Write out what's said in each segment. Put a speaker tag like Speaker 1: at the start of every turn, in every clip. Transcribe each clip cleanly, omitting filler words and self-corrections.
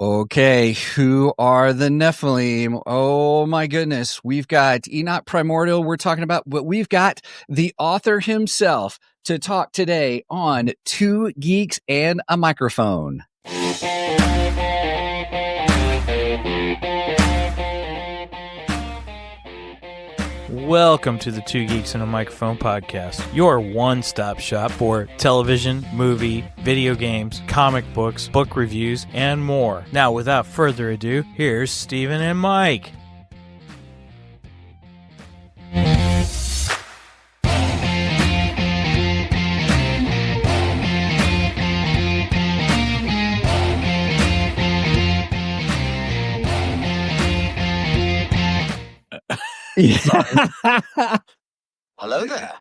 Speaker 1: Okay, who are the Nephilim? Oh my goodness. We've got Enoch Primordial we're talking about, but we've got the author himself to talk today on Two Geeks and a Microphone.
Speaker 2: Welcome to the Two Geeks and a Microphone podcast, your one-stop shop for television, movie, video games, comic books, book reviews, and more. Now, without further ado, here's Steven and Mike.
Speaker 3: Hello there.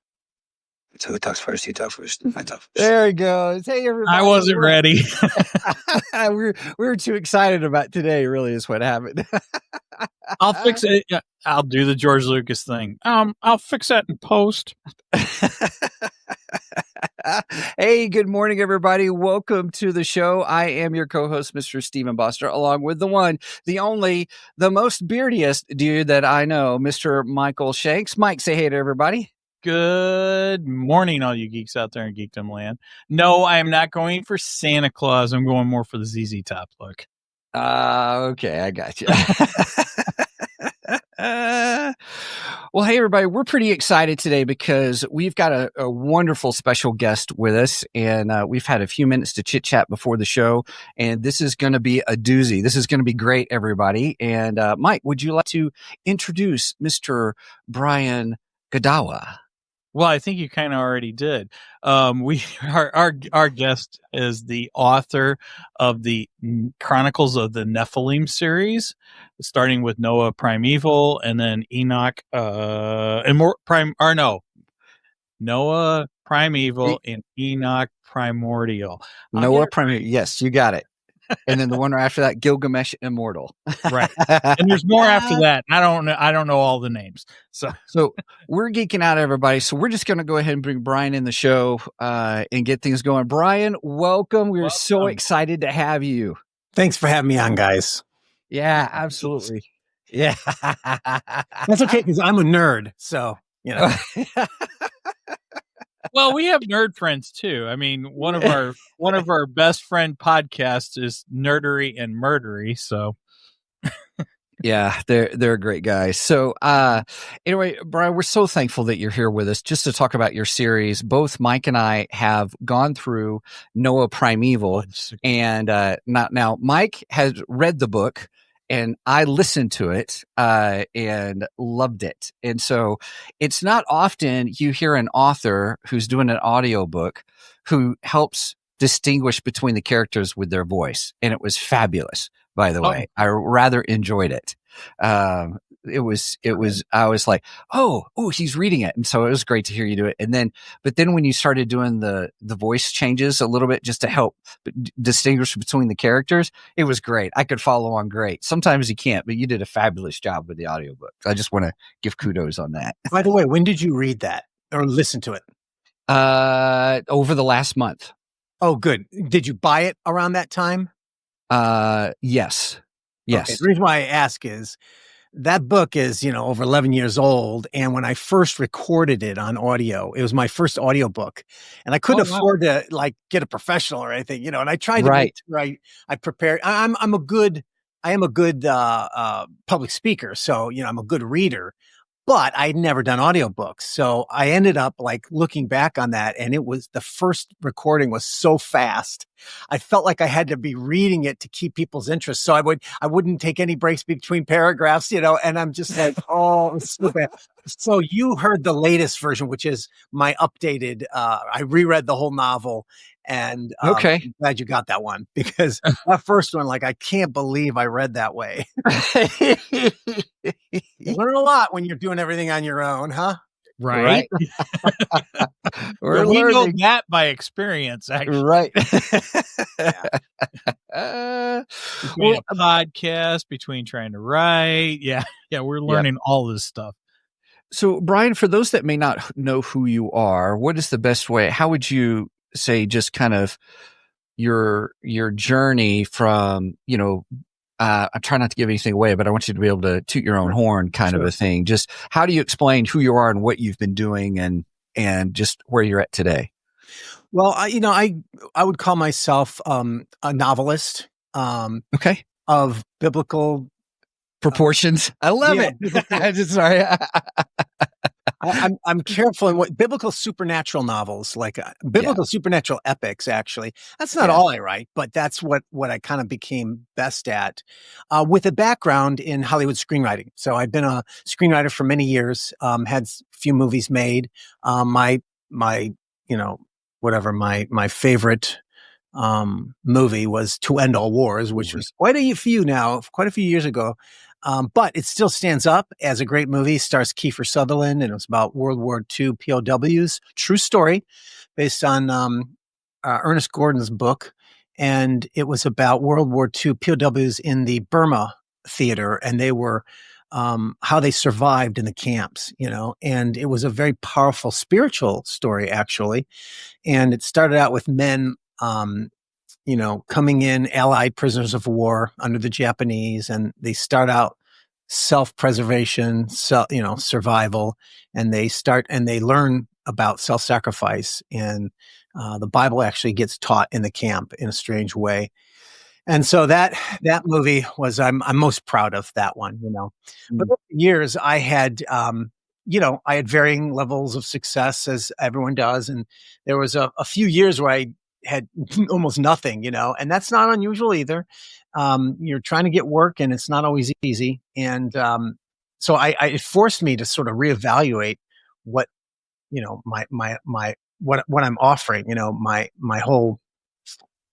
Speaker 3: So who talks first? You talk first. I talk first.
Speaker 1: There he goes. Hey, everybody.
Speaker 2: I wasn't ready.
Speaker 1: we were too excited about today, really, is what happened.
Speaker 2: I'll fix it. Yeah, I'll do the George Lucas thing. I'll fix that in post.
Speaker 1: Hey, good morning, everybody. Welcome to the show. I am your co-host, Mr. Stephen Boster, along with the one, the only, the most beardiest dude that I know, Mr. Michael Shanks. Mike, say hey to everybody.
Speaker 2: Good morning, all you geeks out there in Geekdom Land. No, I am not going for Santa Claus. I'm going more for the ZZ Top look.
Speaker 1: Okay, I got you. Well, hey, everybody, we're pretty excited today because we've got a wonderful special guest with us, and we've had a few minutes to chit-chat before the show, and this is going to be a doozy. This is going to be great, everybody. And Mike, would you like to introduce Mr. Brian Godawa?
Speaker 2: Well, I think you kind of already did. Our guest is the author of the Chronicles of the Nephilim series, starting with Noah Primeval, and then Enoch Noah Primeval and Enoch Primordial.
Speaker 1: Noah Primeval, yes, you got it. And then the one after that, Gilgamesh Immortal.
Speaker 2: Right. And there's more after that. I don't know all the names. So
Speaker 1: we're geeking out, everybody. So we're just going to go ahead and bring Brian in the show and get things going. Brian, welcome. We're so excited to have you.
Speaker 4: Thanks for having me on, guys.
Speaker 1: Yeah, absolutely. Yeah.
Speaker 4: That's okay, because I'm a nerd. So, you know.
Speaker 2: Well, we have nerd friends too. I mean, one of our best friend podcasts is Nerdery and Murdery. So,
Speaker 1: yeah, they're great guys. So, anyway, Brian, we're so thankful that you're here with us just to talk about your series. Both Mike and I have gone through Noah Primeval, and now Mike has read the book. And I listened to it and loved it. And so it's not often you hear an author who's doing an audiobook who helps distinguish between the characters with their voice. And it was fabulous, by the way. I rather enjoyed it. I was like, oh, he's reading it. And so it was great to hear you do it. But then when you started doing the voice changes a little bit just to help distinguish between the characters, it was great. I could follow on great. Sometimes you can't, but you did a fabulous job with the audiobook. I just want to give kudos on that.
Speaker 4: By the way, when did you read that or listen to it?
Speaker 1: Over the last month.
Speaker 4: Oh, good. Did you buy it around that time?
Speaker 1: Yes.
Speaker 4: Okay. The reason why I ask is that book is, over 11 years old. And when I first recorded it on audio, it was my first audio book, and I couldn't afford to get a professional or anything, and I tried to I prepared. I am a good public speaker. So, I'm a good reader, but I'd never done audiobooks. So I ended up looking back on that, and the first recording was so fast. I felt like I had to be reading it to keep people's interest. So I wouldn't take any breaks between paragraphs, and I'm just like, it's so bad. So you heard the latest version, which is my updated, I reread the whole novel, and
Speaker 1: okay.
Speaker 4: I'm glad you got that one, because that first one, I can't believe I read that way. You learn a lot when you're doing everything on your own, huh?
Speaker 2: Right.
Speaker 1: We
Speaker 2: know that by experience, actually.
Speaker 1: Right.
Speaker 2: Between a podcast, between trying to write. Yeah, we're learning all this stuff.
Speaker 1: So, Brian, for those that may not know who you are, what is the best way? How would you say just kind of your journey from, I'm trying not to give anything away, but I want you to be able to toot your own horn kind of a thing. Just how do you explain who you are and what you've been doing and just where you're at today?
Speaker 4: Well, I would call myself a novelist
Speaker 1: Okay.
Speaker 4: of biblical
Speaker 1: Proportions. I love it. I'm just sorry.
Speaker 4: I'm careful in what biblical supernatural novels, like biblical supernatural epics. Actually, that's not all I write, but that's what I kind of became best at, with a background in Hollywood screenwriting. So I've been a screenwriter for many years. Had a few movies made. My favorite movie was To End All Wars, which was quite a few years ago. But it still stands up as a great movie. Stars Kiefer Sutherland, and it was about World War II POWs. True story, based on Ernest Gordon's book, and it was about World War II POWs in the Burma theater, and they were how they survived in the camps. And it was a very powerful spiritual story, actually. And it started out with men coming in, Allied prisoners of war under the Japanese, and they start out self-preservation, survival, and they learn about self-sacrifice, and the Bible actually gets taught in the camp in a strange way. And so that movie was, I'm most proud of that one, But over the years I had, I had varying levels of success, as everyone does. And there was a few years where I had almost nothing, and that's not unusual either. You're trying to get work, and it's not always easy. And so it forced me to sort of reevaluate what, what I'm offering, my whole,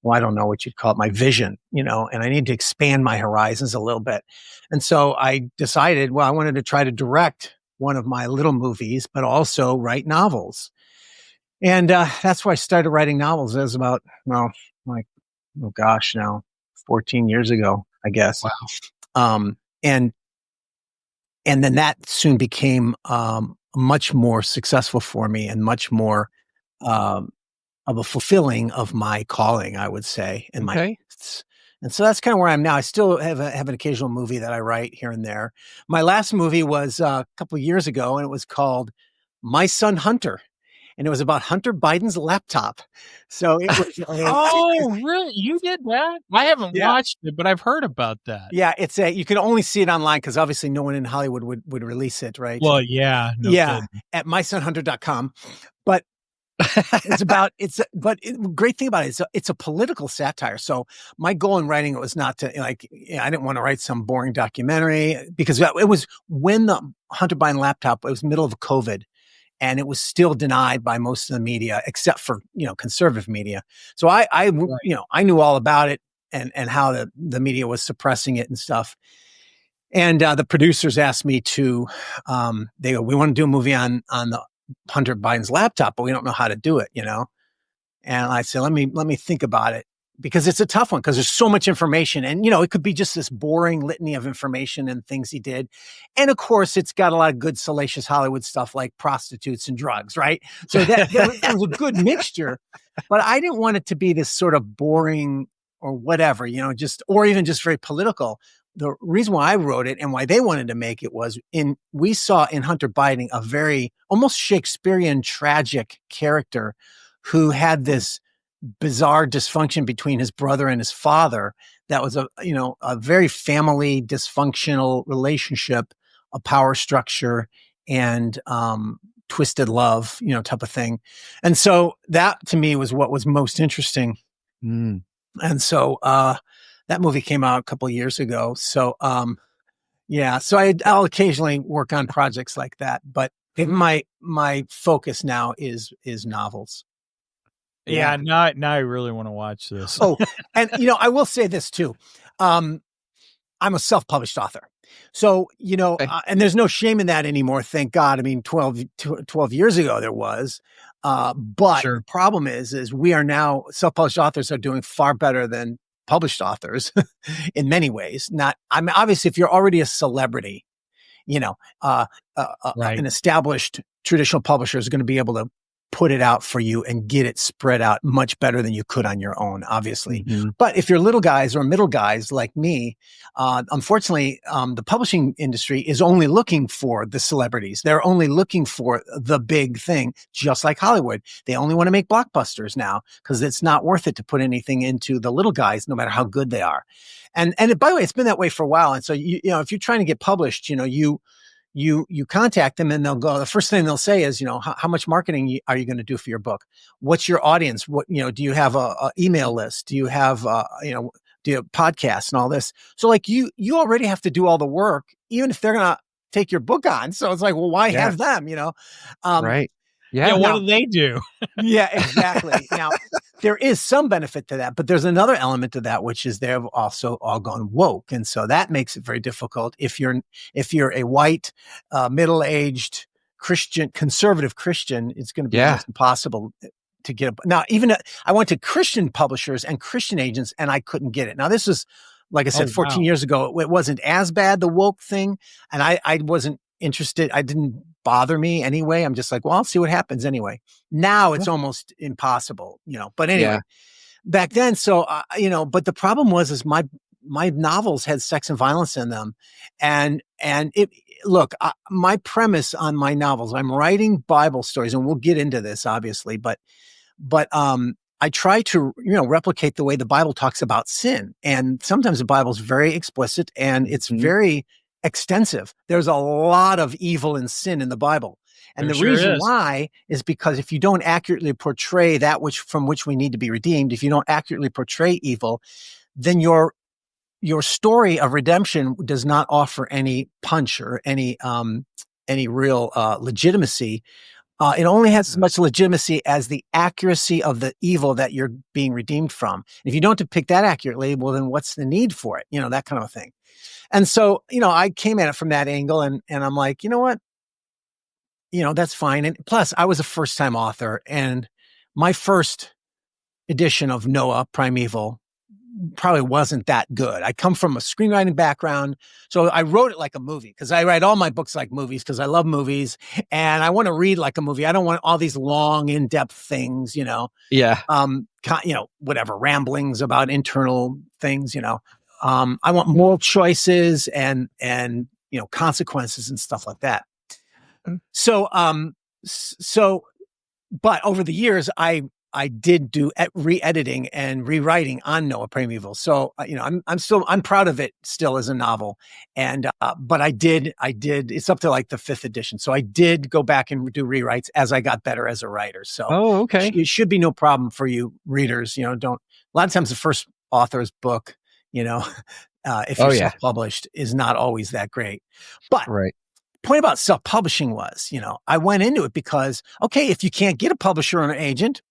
Speaker 4: well, I don't know what you'd call it, my vision, and I need to expand my horizons a little bit. And so I decided, well, I wanted to try to direct one of my little movies, but also write novels. And that's why I started writing novels. It was about, now 14 years ago, I guess.
Speaker 1: Wow.
Speaker 4: And then that soon became much more successful for me, and much more of a fulfilling of my calling, I would say. And and so that's kind of where I am now. I still have an occasional movie that I write here and there. My last movie was a couple of years ago, and it was called My Son Hunter. And it was about Hunter Biden's laptop. So it was.
Speaker 2: Oh, really? You did that? I haven't watched it, but I've heard about that.
Speaker 4: Yeah, you can only see it online because obviously no one in Hollywood would release it, right?
Speaker 2: Well, yeah.
Speaker 4: At mysonhunter.com. But great thing about it is it's a political satire. So my goal in writing it was not to I didn't want to write some boring documentary, because it was when the Hunter Biden laptop, it was middle of COVID. And it was still denied by most of the media, except for, conservative media. So I knew all about it and how the media was suppressing it and stuff. And the producers asked me to, they go, we want to do a movie on the Hunter Biden's laptop, but we don't know how to do it, And I said, let me think about it, because it's a tough one, because there's so much information, and it could be just this boring litany of information and things he did. And of course it's got a lot of good salacious Hollywood stuff like prostitutes and drugs, right? So that was a good mixture, but I didn't want it to be this sort of boring or whatever, or even just very political. The reason why I wrote it and why they wanted to make it was we saw in Hunter Biden a very almost Shakespearean tragic character who had this bizarre dysfunction between his brother and his father. That was a very family dysfunctional relationship, a power structure, and twisted love, type of thing. And so that to me was what was most interesting. And so that movie came out a couple of years ago. So so I'll occasionally work on projects like that, but my focus now is novels.
Speaker 2: Yeah, now I really want to watch this.
Speaker 4: Oh, and I will say this too. I'm a self-published author. So, and there's no shame in that anymore. Thank God. I mean, 12 years ago there was, but the problem is we are now, self-published authors are doing far better than published authors in many ways. Obviously if you're already a celebrity, an established traditional publisher is going to be able to put it out for you and get it spread out much better than you could on your own, obviously.
Speaker 1: Mm-hmm.
Speaker 4: But if you're little guys or middle guys like me, unfortunately, the publishing industry is only looking for the celebrities. They're only looking for the big thing, just like Hollywood. They only want to make blockbusters now because it's not worth it to put anything into the little guys, no matter how good they are. And by the way, it's been that way for a while. And so, you know, if you're trying to get published, you know, you contact them and they'll go, the first thing they'll say is, you know, how much marketing are you going to do for your book? What's your audience? What, you know, do you have a email list? Do you have, you know, do you have podcasts and all this? So like you already have to do all the work, even if they're going to take your book on. So it's like, well, why have them, you know?
Speaker 1: Right.
Speaker 2: Yeah. What do they do?
Speaker 4: Yeah, exactly. Now, there is some benefit to that, but there's another element to that, which is they've also all gone woke. And so that makes it very difficult. If you're a white, middle-aged Christian, conservative Christian, it's going to be almost impossible to get. Now, even I went to Christian publishers and Christian agents and I couldn't get it. Now, this was, like I said, 14 years ago. It wasn't as bad, the woke thing. And I wasn't interested. I didn't bother me anyway. I'm just like, well, I'll see what happens anyway. Now it's almost impossible, you know, but anyway, back then. So, you know, but the problem is my novels had sex and violence in them. And my premise on my novels, I'm writing Bible stories, and we'll get into this obviously, but I try to, you know, replicate the way the Bible talks about sin. And sometimes the Bible's very explicit and it's very extensive. There's a lot of evil and sin in the Bible. And the reason why is because if you don't accurately portray that from which we need to be redeemed, if you don't accurately portray evil, then your story of redemption does not offer any punch or any real legitimacy. It only has as much legitimacy as the accuracy of the evil that you're being redeemed from. If you don't depict that accurately, well, then what's the need for it? You know, that kind of a thing. And so, you know, I came at it from that angle and I'm like, you know what? You know, that's fine. And plus I was a first time author and my first edition of Noah Primeval probably wasn't that good. I come from a screenwriting background. So I wrote it like a movie because I write all my books like movies because I love movies and I want to read like a movie. I don't want all these long in-depth things, you know?
Speaker 1: Yeah.
Speaker 4: You know, whatever ramblings about internal things, you know? I want moral choices and, you know, consequences and stuff like that. So, but over the years, I did do re-editing and rewriting on Noah Primeval. So, you know, I'm proud of it still as a novel. And, but I did, it's up to like the 5th edition. So I did go back and do rewrites as I got better as a writer. So,
Speaker 1: okay.
Speaker 4: It should be no problem for you readers. You know, a lot of times the first author's book, you know, if you're self-published is not always that great. But the point about self-publishing was, you know, I went into it because, okay, if you can't get a publisher or an agent,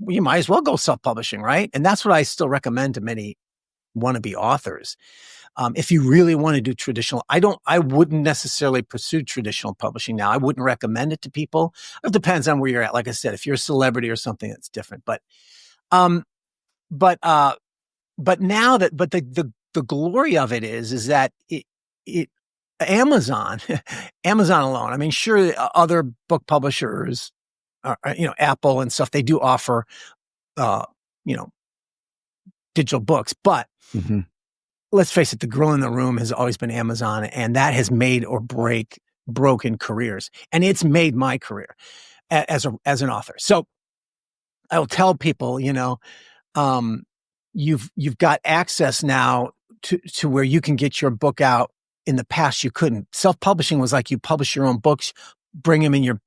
Speaker 4: you might as well go self-publishing, right? And that's what I still recommend to many wannabe authors. If you really want to do traditional, I wouldn't necessarily pursue traditional publishing now. I wouldn't recommend it to people. It depends on where you're at. Like I said, if you're a celebrity or something, that's different. But now the glory of it is that Amazon alone. I mean, sure, other book publishers, you know, Apple and stuff, they do offer, you know, digital books, but let's face it, the girl in the room has always been Amazon, and that has made or broken careers, and it's made my career as an author. So I will tell people, you know, you've got access now to where you can get your book out. In the past, you couldn't. Self-publishing was like you publish your own books, bring them in your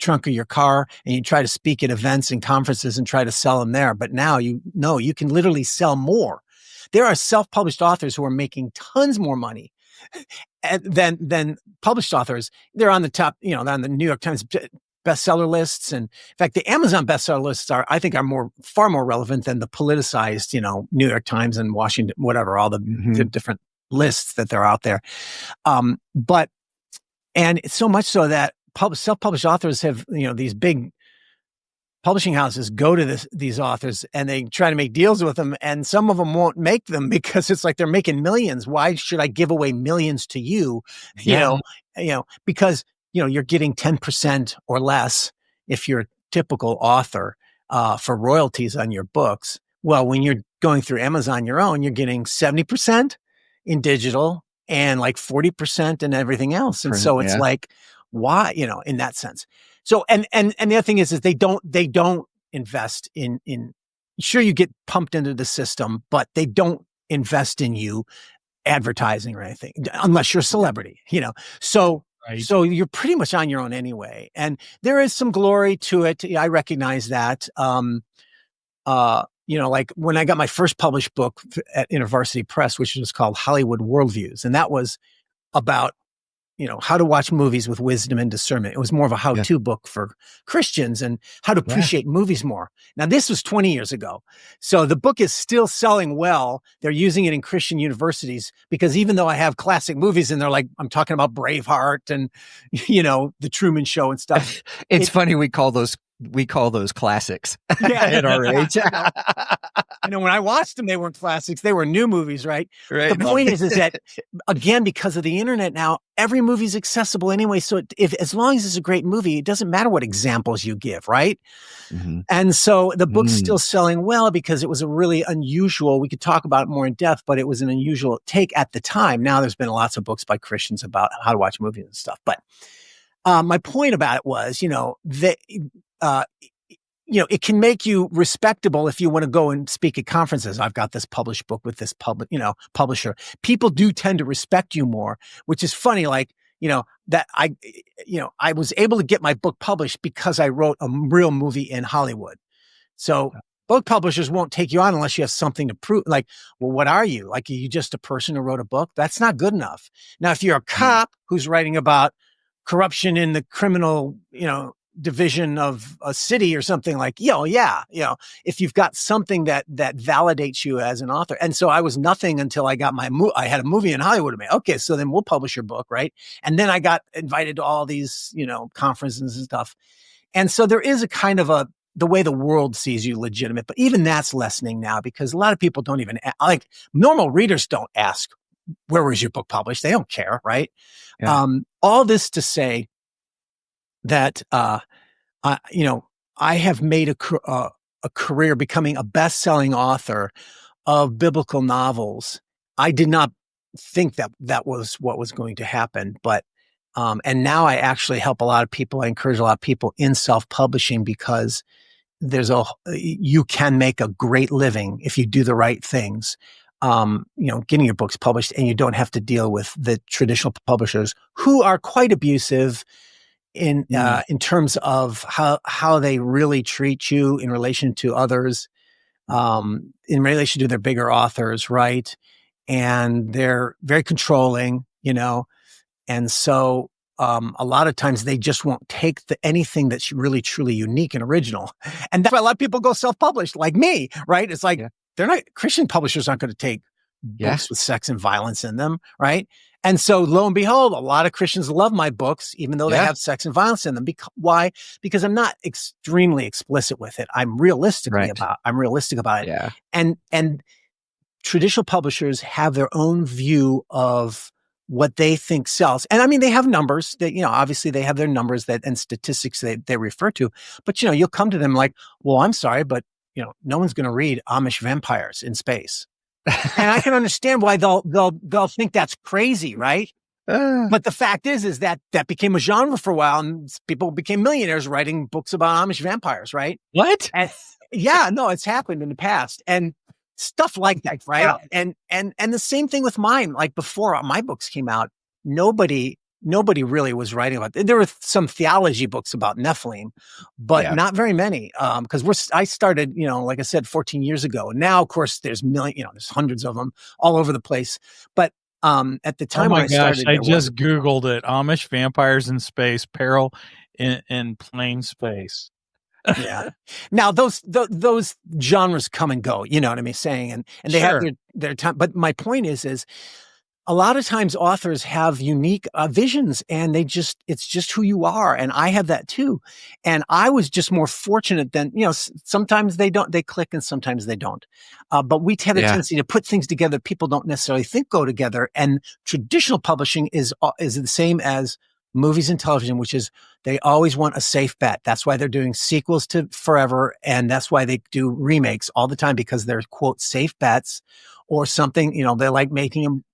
Speaker 4: trunk of your car, and you try to speak at events and conferences and try to sell them there. But now you can literally sell more. There are self-published authors who are making tons more money than published authors. They're on the top, you know, they're on the New York Times bestseller lists. And in fact, the Amazon bestseller lists are far more relevant than the politicized, you know, New York Times and Washington, whatever, all the different lists that they're out there. And it's so much so that self-published authors have, you know, these big publishing houses go to these authors and they try to make deals with them, and some of them won't make them because it's like they're making millions. Why should I give away millions to you? You know, because, you know, you're getting 10% or less if you're typical author for royalties on your books. Well, when you're going through Amazon your own, you're getting 70% in digital and like 40% in everything else. And so it's like, why, in that sense. So, and the other thing is they don't invest in, sure, you get pumped into the system, but they don't invest in you advertising or anything unless you're a celebrity, so right. So you're pretty much on your own anyway, and there is some glory to it. I recognize that. Like when I got my first published book at InterVarsity Press, which was called Hollywood Worldviews, and that was about how to watch movies with wisdom and discernment. It was more of a how-to book for Christians and how to appreciate movies more. Now, this was 20 years ago. So the book is still selling well. They're using it in Christian universities because even though I have classic movies and they're like, I'm talking about Braveheart and, The Truman Show and stuff.
Speaker 1: It's funny. We call those classics at our age.
Speaker 4: When I watched them, they weren't classics. They were new movies, right? The point is that, again, because of the internet now, every movie's accessible anyway. So as long as it's a great movie, it doesn't matter what examples you give, right? Mm-hmm. And so the book's still selling well because it was a really unusual, we could talk about it more in depth, but it was an unusual take at the time. Now there's been lots of books by Christians about how to watch movies and stuff. But my point about it was, it can make you respectable if you want to go and speak at conferences. I've got this published book with this publisher. People do tend to respect you more, which is funny. Like, that I was able to get my book published because I wrote a real movie in Hollywood. So book publishers won't take you on unless you have something to prove. Like, well, what are you? Like, are you just a person who wrote a book? That's not good enough. Now, if you're a cop who's writing about corruption in the criminal, division of a city or something, like, if you've got something that validates you as an author. And so I was nothing until I got I had a movie in Hollywood. Okay, so then we'll publish your book, right? And then I got invited to all these, conferences and stuff. And so there is a kind of the way the world sees you legitimate, but even that's lessening now because a lot of people don't even, like normal readers don't ask, where was your book published? They don't care, right? Yeah. All this to say that, I have made a career becoming a best-selling author of biblical novels. I did not think that was what was going to happen, but and now I actually help a lot of people. I encourage a lot of people in self-publishing because you can make a great living if you do the right things. Getting your books published, and you don't have to deal with the traditional publishers who are quite abusive in terms of how they really treat you in relation to others, in relation to their bigger authors, right? And they're very controlling, and so a lot of times they just won't take anything that's really truly unique and original, and that's why a lot of people go self-published, like me, right? It's like they're not, Christian publishers aren't going to take books with sex and violence in them, right? And so lo and behold, a lot of Christians love my books, even though they have sex and violence in them. Why? Because I'm not extremely explicit with it. I'm realistic about it. Yeah. And traditional publishers have their own view of what they think sells. And I mean, they have numbers that, obviously they have their numbers and statistics that they refer to, but you'll come to them like, well, I'm sorry, but no one's going to read Amish vampires in space. And I can understand why they'll think that's crazy, right? But the fact is that became a genre for a while, and people became millionaires writing books about Amish vampires, right?
Speaker 1: What?
Speaker 4: And, it's happened in the past, and stuff like that, right? Yeah. And the same thing with mine. Like before my books came out, nobody really was writing about it. There were some theology books about Nephilim, but not very many. Because I started, like I said, 14 years ago. Now, of course, there's there's hundreds of them all over the place. But at the time when I started,
Speaker 2: I just Googled it: Amish vampires in space, peril in plain space.
Speaker 4: Yeah. Now those genres come and go. You know what I mean? Saying and they have their time. But my point is. A lot of times authors have unique visions, and it's just who you are. And I have that too. And I was just more fortunate than, sometimes they click and sometimes they don't. But we have a tendency to put things together people don't necessarily think go together. And traditional publishing is the same as movies and television, which is they always want a safe bet. That's why they're doing sequels to forever. And that's why they do remakes all the time, because they're, quote, safe bets or something. They like making them,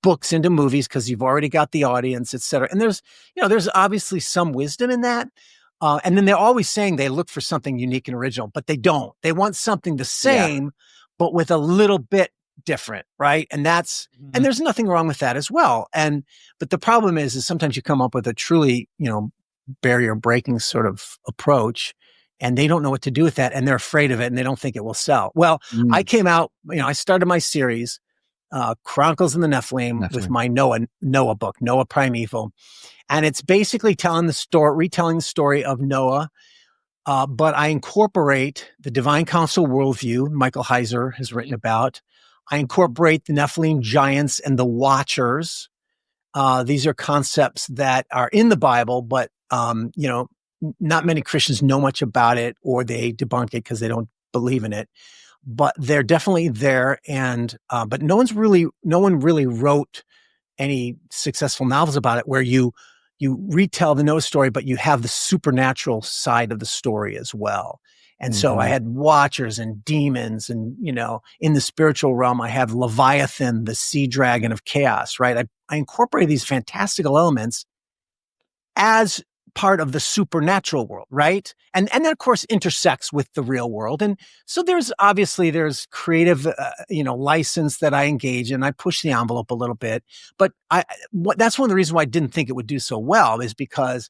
Speaker 4: books into movies because you've already got the audience, et cetera. And there's obviously some wisdom in that. And then they're always saying they look for something unique and original, but they don't. They want something the same, but with a little bit different, right? And and there's nothing wrong with that as well. But the problem is sometimes you come up with a truly, barrier breaking sort of approach, and they don't know what to do with that, and they're afraid of it, and they don't think it will sell. Well, I came out, I started my series, Chronicles and the Nephilim, with my Noah book, Noah Primeval. And it's basically retelling the story of Noah. But I incorporate the divine council worldview Michael Heiser has written about. I incorporate the Nephilim giants and the Watchers. These are concepts that are in the Bible, but, not many Christians know much about it, or they debunk it because they don't believe in it. But they're definitely there. And, but no one really wrote any successful novels about it where you retell the Noah story, but you have the supernatural side of the story as well. And so I had Watchers and demons, and, in the spiritual realm, I have Leviathan, the sea dragon of chaos, right? I incorporate these fantastical elements as part of the supernatural world, right? And that, of course, intersects with the real world. And so there's creative, license that I engage in. I push the envelope a little bit, but that's one of the reasons why I didn't think it would do so well, is because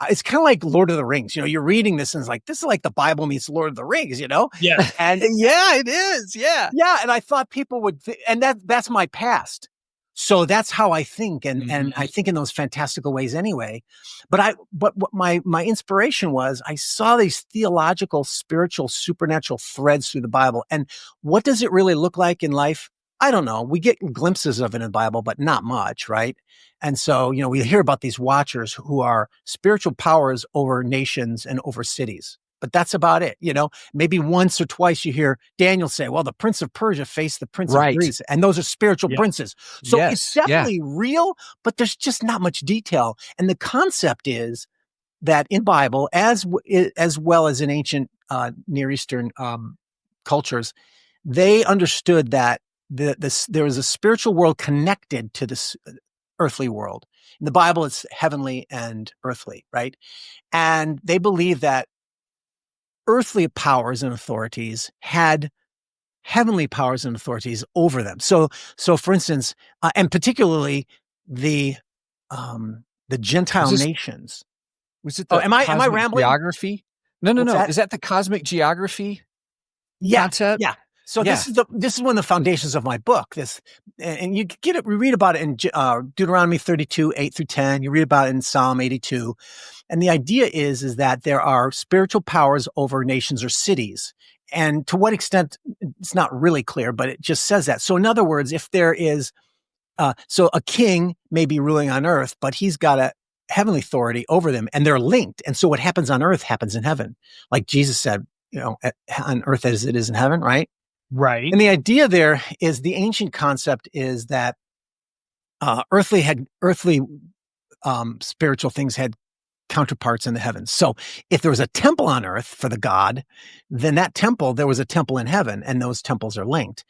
Speaker 4: it's kind of like Lord of the Rings. You're reading this and it's like, this is like the Bible meets Lord of the Rings,
Speaker 2: Yeah.
Speaker 4: And
Speaker 1: Yeah, it is. Yeah.
Speaker 4: Yeah. And I thought people would, and that's my past. So that's how I think. And I think in those fantastical ways anyway. But what my inspiration was, I saw these theological, spiritual, supernatural threads through the Bible. And what does it really look like in life? I don't know. We get glimpses of it in the Bible, but not much, right? And so, we hear about these Watchers who are spiritual powers over nations and over cities. But that's about it. Maybe once or twice you hear Daniel say, well, the Prince of Persia faced the Prince of Greece, and those are spiritual princes. So it's definitely real, but there's just not much detail. And the concept is that in Bible, as well as in ancient Near Eastern cultures, they understood that there was a spiritual world connected to this earthly world. In the Bible, it's heavenly and earthly, right? And they believe that earthly powers and authorities had heavenly powers and authorities over them. So for instance, and particularly the Gentile nations.
Speaker 1: Was it the
Speaker 4: am I rambling?
Speaker 1: Geography? No.
Speaker 4: That?
Speaker 1: Is that the cosmic geography
Speaker 4: concept?
Speaker 1: Yeah.
Speaker 4: So this is one of the foundations of my book. And you get it. We read about it in Deuteronomy 32, 8-10. You read about it in Psalm 82. And the idea is that there are spiritual powers over nations or cities. And to what extent, it's not really clear, but it just says that. So in other words, if there is, so a king may be ruling on earth, but he's got a heavenly authority over them, and they're linked. And so what happens on earth happens in heaven. Like Jesus said, on earth as it is in heaven, right?
Speaker 2: Right.
Speaker 4: And the idea there is, the ancient concept is that earthly spiritual things had counterparts in the heavens. So if there was a temple on earth for the god, then there was a temple in heaven, and those temples are linked.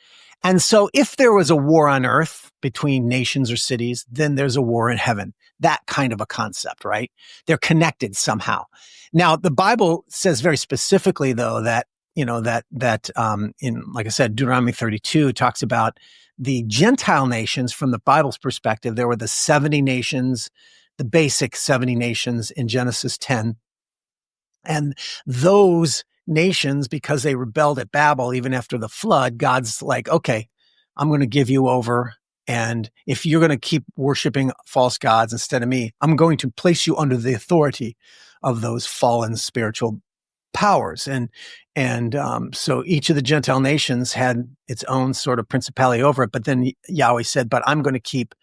Speaker 4: And so if there was a war on earth between nations or cities, then there's a war in heaven. That kind of a concept, right? They're connected somehow. Now, the Bible says very specifically, though, that in, like I said, Deuteronomy 32 talks about the Gentile nations. From the Bible's perspective, there were the 70 nations, the basic 70 nations in Genesis 10. And those nations, because they rebelled at Babel, even after the flood, God's like, okay, I'm going to give you over. And if you're going to keep worshiping false gods instead of me, I'm going to place you under the authority of those fallen spiritual powers. And so each of the Gentile nations had its own sort of principality over it. But then Yahweh said, but I'm going to keep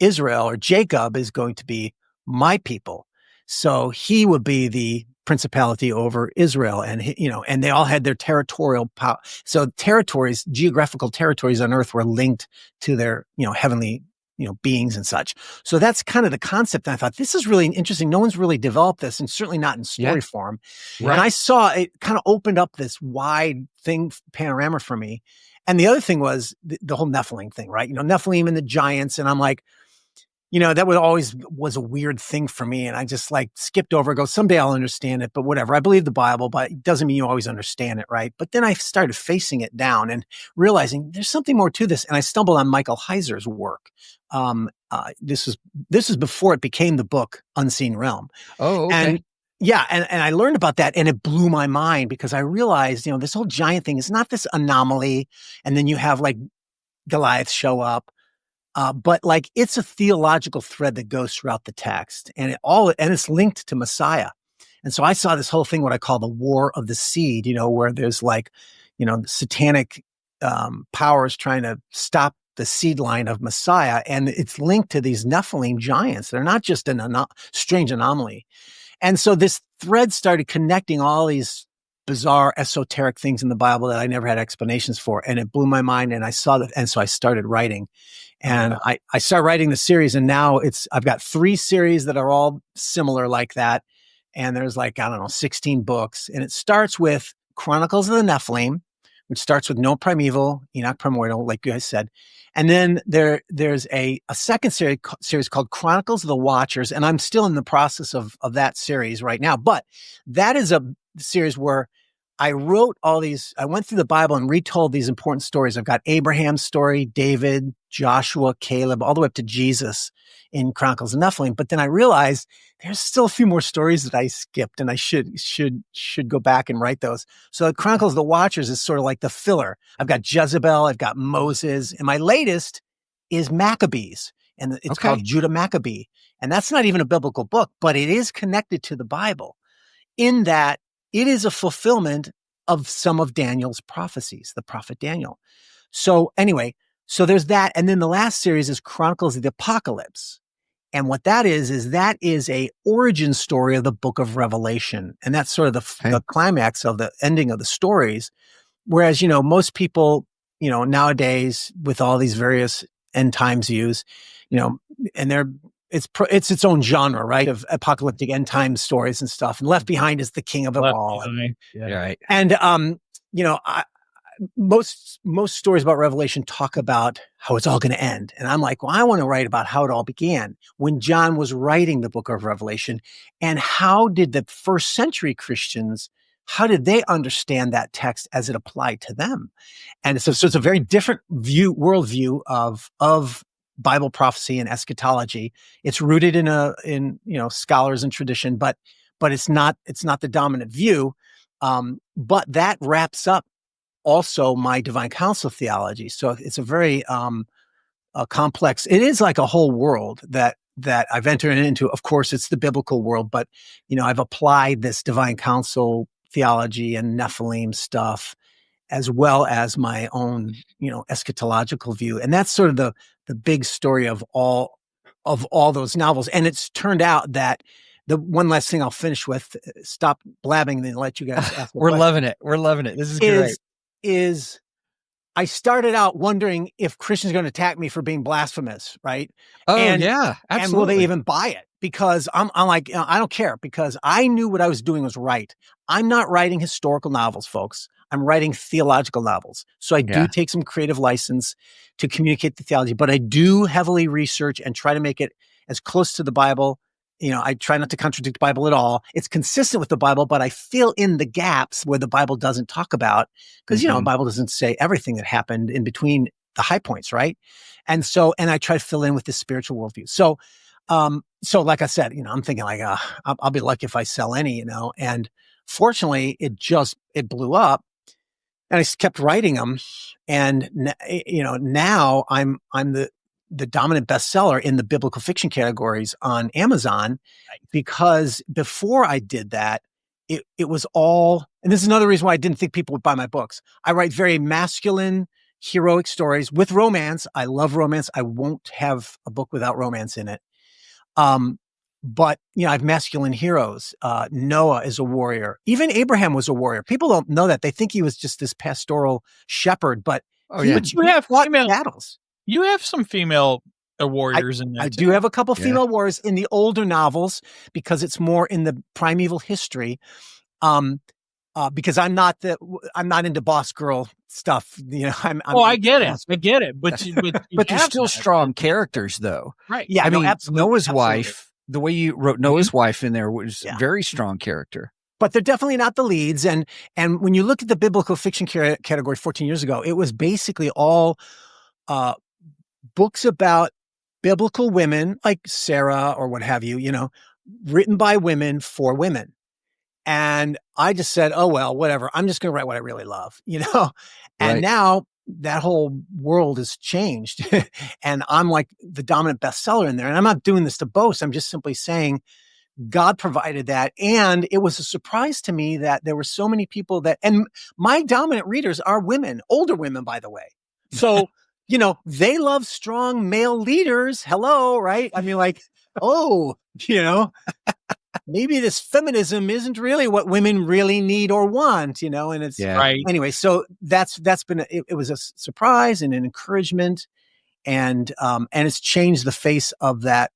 Speaker 4: Israel, or Jacob is going to be my people. So he would be the principality over Israel. And, and they all had their territorial power. So geographical territories on earth were linked to their, heavenly, beings and such. So that's kind of the concept. And I thought, this is really interesting. No one's really developed this, and certainly not in story form.
Speaker 1: Right.
Speaker 4: And I saw it kind of opened up this wide panorama for me. And the other thing was the whole Nephilim thing, right? Nephilim and the giants. And I'm like, that was a weird thing for me. And I just skipped over, go, someday I'll understand it, but whatever. I believe the Bible, but it doesn't mean you always understand it, right? But then I started facing it down and realizing there's something more to this. And I stumbled on Michael Heiser's work. This is before it became the book Unseen Realm.
Speaker 1: Oh, okay.
Speaker 4: And yeah, and I learned about that, and it blew my mind because I realized, this whole giant thing is not this anomaly, and then you have Goliath show up. But it's a theological thread that goes throughout the text, and it's linked to Messiah. And so I saw this whole thing, what I call the war of the seed, where there's satanic powers trying to stop the seed line of Messiah. And it's linked to these Nephilim giants. They're not just a strange anomaly. And so this thread started connecting all these bizarre esoteric things in the Bible that I never had explanations for. And it blew my mind. And I saw that. And so I started writing. And I started writing the series, and now I've got 3 series that are all similar like that. And there's 16 books. And it starts with Chronicles of the Nephilim, which starts with No Primeval, Enoch Primordial, like you guys said. And then there's a second series called Chronicles of the Watchers. And I'm still in the process of that series right now. But that is a series where I wrote I went through the Bible and retold these important stories. I've got Abraham's story, David, Joshua, Caleb, all the way up to Jesus in Chronicles of Nephilim. But then I realized there's still a few more stories that I skipped, and I should go back and write those. So the Chronicles of the Watchers is sort of like the filler. I've got Jezebel, I've got Moses, and my latest is Maccabees, and it's called Judah Maccabee. And that's not even a biblical book, but it is connected to the Bible in that it is a fulfillment of some of Daniel's prophecies, the prophet Daniel. So anyway, so there's that. And then the last series is Chronicles of the Apocalypse. And what that is a origin story of the book of Revelation. And that's sort of the climax of the ending of the stories. Whereas, most people, nowadays with all these various end times views, and it's its own genre, right? Of apocalyptic end time stories and stuff. And Left Behind is the king of them all.
Speaker 1: Yeah, right.
Speaker 4: And, most stories about Revelation talk about how it's all going to end. And I'm like, well, I want to write about how it all began when John was writing the book of Revelation, and how did the first century Christians, how did they understand that text as it applied to them? And so it's a very different worldview of Bible prophecy and eschatology. It's rooted in scholars and tradition, but it's not the dominant view. But that wraps up also my divine counsel theology. So it's a very complex. It is like a whole world that I've entered into. Of course, it's the biblical world, but I've applied this divine counsel theology and Nephilim stuff, as well as my own eschatological view. And that's sort of the big story of all those novels. And it's turned out that the one last thing I'll finish with, stop blabbing and then let you guys ask.
Speaker 1: We're loving it. We're loving it. This is great.
Speaker 4: Is I started out wondering if Christians are going to attack me for being blasphemous, right?
Speaker 1: Oh, yeah, absolutely.
Speaker 4: And will they even buy it? Because I'm like, I don't care, because I knew what I was doing was right. I'm not writing historical novels, folks. I'm writing theological novels. So I do take some creative license to communicate the theology, but I do heavily research and try to make it as close to the Bible. I try not to contradict the Bible at all. It's consistent with the Bible, but I fill in the gaps where the Bible doesn't talk about, because, the Bible doesn't say everything that happened in between the high points, right? And I try to fill in with the spiritual worldview. So like I said, I'm thinking I'll be lucky if I sell any, and fortunately it blew up, and I kept writing them. And, now I'm the dominant bestseller in the biblical fiction categories on Amazon, because before I did that, it was all, and this is another reason why I didn't think people would buy my books. I write very masculine, heroic stories with romance. I love romance. I won't have a book without romance in it. But I have masculine heroes. Noah is a warrior. Even Abraham was a warrior. People don't know that. They think he was just this pastoral shepherd, but
Speaker 2: you have
Speaker 4: fought battles.
Speaker 2: You have some female warriors in there
Speaker 4: I
Speaker 2: too.
Speaker 4: do have a couple female warriors in the older novels because it's more in the primeval history. Because I'm not into boss girl stuff. You know,
Speaker 2: I get it. I get it. But
Speaker 1: they're still strong characters, though.
Speaker 2: Right.
Speaker 1: Yeah. I mean,
Speaker 4: absolutely,
Speaker 1: Noah's wife, the way you wrote Noah's wife in there was very strong character.
Speaker 4: But they're definitely not the leads. And when you look at the biblical fiction category 14 years ago, it was basically all books about biblical women like Sarah or what have you, you know, written by women for women. And I just said, oh, well, whatever. I'm just going to write what I really love, you know? And now that whole world has changed and I'm like the dominant bestseller in there. And I'm not doing this to boast. I'm just simply saying God provided that. And it was a surprise to me that there were so many people and my dominant readers are women, older women, by the way. So, you know, they love strong male leaders. Hello, right? I mean, like, oh, you know, maybe this feminism isn't really what women really need or want, you know, and it's
Speaker 2: right.
Speaker 4: Anyway, so that's been, it was a surprise and an encouragement and it's changed the face of that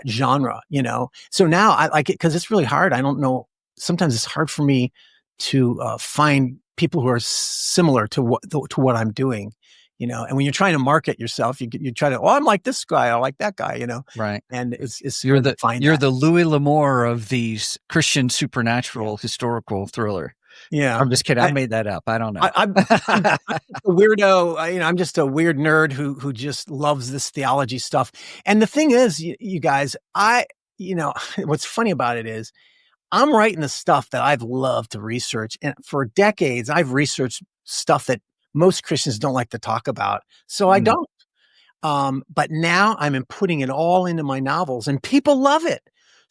Speaker 4: genre, you know? So now I like it because it's really hard. I don't know. Sometimes it's hard for me to find people who are similar to what I'm doing, you know? And when you're trying to market yourself, you try to, I'm like this guy, I like that guy, you know?
Speaker 1: Right.
Speaker 4: And it's
Speaker 1: you're the Louis L'Amour of these Christian supernatural historical thriller.
Speaker 4: Yeah.
Speaker 1: I'm just kidding. I made that up. I don't know.
Speaker 4: I'm a weirdo. You know, I'm just a weird nerd who just loves this theology stuff. And the thing is, you guys, you know, what's funny about it is I'm writing the stuff that I've loved to research. And for decades, I've researched stuff that most Christians don't like to talk about. So I don't. But now I'm putting it all into my novels and people love it.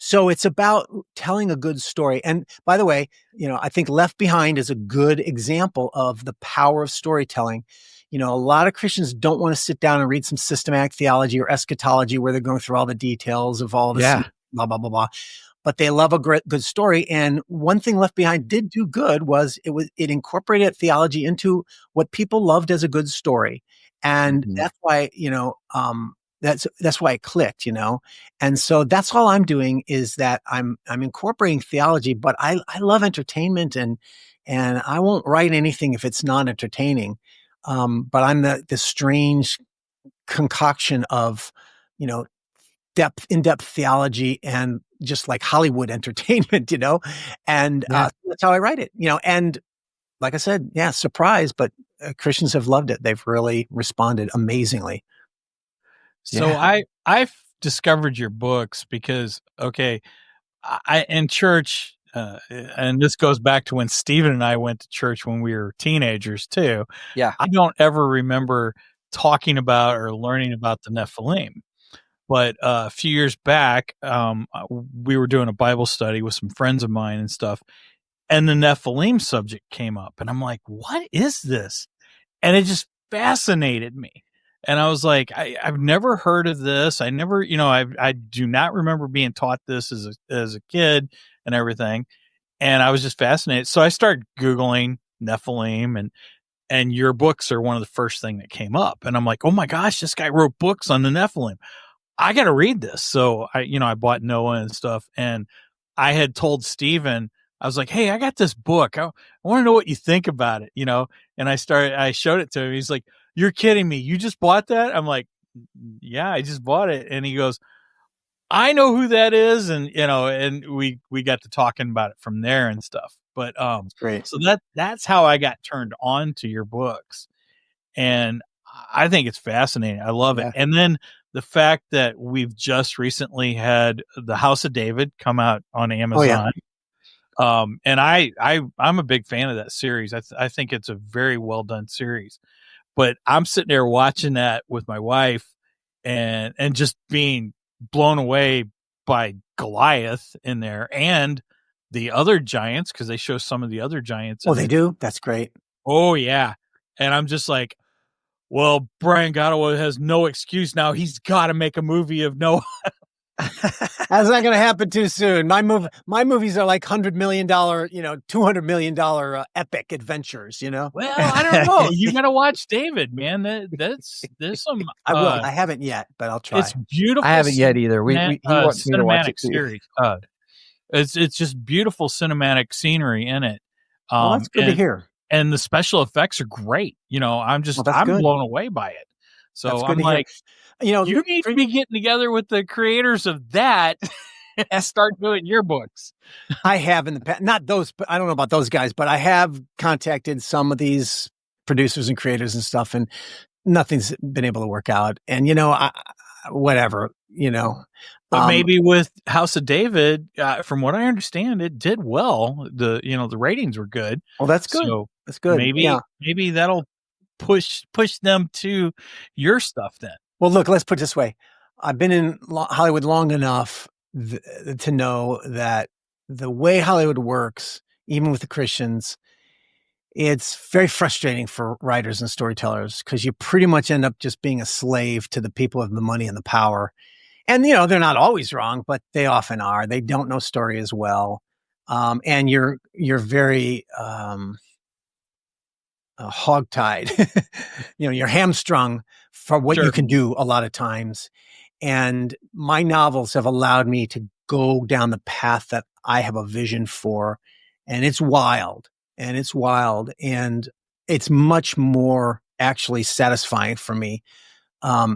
Speaker 4: So it's about telling a good story. And by the way, you know, I think Left Behind is a good example of the power of storytelling. You know, a lot of Christians don't want to sit down and read some systematic theology or eschatology where they're going through all the details of all this, blah, blah, blah, blah. But they love a good story. And one thing Left Behind did do good was it incorporated theology into what people loved as a good story. And that's why, you know, that's why it clicked, you know? And so that's all I'm doing is that I'm incorporating theology, but I love entertainment and I won't write anything if it's not entertaining. But I'm the strange concoction of, you know, in-depth theology and just like Hollywood entertainment, you know? And that's how I write it, you know? And like I said, surprise, but Christians have loved it. They've really responded amazingly.
Speaker 2: So I've discovered your books because, I in church, and this goes back to when Stephen and I went to church when we were teenagers too.
Speaker 1: Yeah.
Speaker 2: I don't ever remember talking about or learning about the Nephilim. But a few years back, we were doing a Bible study with some friends of mine and stuff, and the Nephilim subject came up. And I'm like, what is this? And it just fascinated me. And I was like, I've never heard of this. I never, you know, I do not remember being taught this as a kid and everything. And I was just fascinated. So I started Googling Nephilim and your books are one of the first thing that came up. And I'm like, oh my gosh, this guy wrote books on the Nephilim. I got to read this. So I bought Noah and stuff. And I had told Stephen, I was like, hey, I got this book. I want to know what you think about it, you know? And I showed it to him. He's like, you're kidding me. You just bought that? I'm like, yeah, I just bought it. And he goes, I know who that is. And, you know, and we got to talking about it from there and stuff. But,
Speaker 4: great.
Speaker 2: So that's how I got turned on to your books. And I think it's fascinating. I love it. And then the fact that we've just recently had The House of David come out on Amazon. Oh, yeah. And I'm a big fan of that series. I think it's a very well done series. But I'm sitting there watching that with my wife and just being blown away by Goliath in there and the other giants, because they show some of the other giants.
Speaker 4: Oh, they do? That's great.
Speaker 2: Oh, yeah. And I'm just like, well, Brian Godawa has no excuse now. He's got to make a movie of Noah.
Speaker 4: That's not going to happen too soon. My movies are like $100 million, $200 million epic adventures.
Speaker 2: Well, I don't know. You got to watch David, man. There's some.
Speaker 4: I will. I haven't yet, but I'll try.
Speaker 2: It's beautiful.
Speaker 1: I haven't yet either. He wants me to watch it too.
Speaker 2: Series. It's just beautiful cinematic scenery in it.
Speaker 4: Well, that's good to hear.
Speaker 2: And the special effects are great. I'm blown away by it. So I'm like, you need to be getting together with the creators of that and start doing your books.
Speaker 4: I have in the past, not those, but I don't know about those guys, but I have contacted some of these producers and creators and stuff, and nothing's been able to work out. And, whatever.
Speaker 2: But maybe with House of David, from what I understand, it did well. The ratings were good.
Speaker 4: Well, that's good.
Speaker 2: So
Speaker 4: that's good.
Speaker 2: Maybe that'll push them to your stuff then.
Speaker 4: Well, look, let's put it this way. I've been in Hollywood long enough to know that the way Hollywood works, even with the Christians, it's very frustrating for writers and storytellers because you pretty much end up just being a slave to the people with the money and the power. And, they're not always wrong, but they often are. They don't know story as well. And you're very hogtied. You're hamstrung for what you can do a lot of times. And my novels have allowed me to go down the path that I have a vision for. And it's wild. And it's much more actually satisfying for me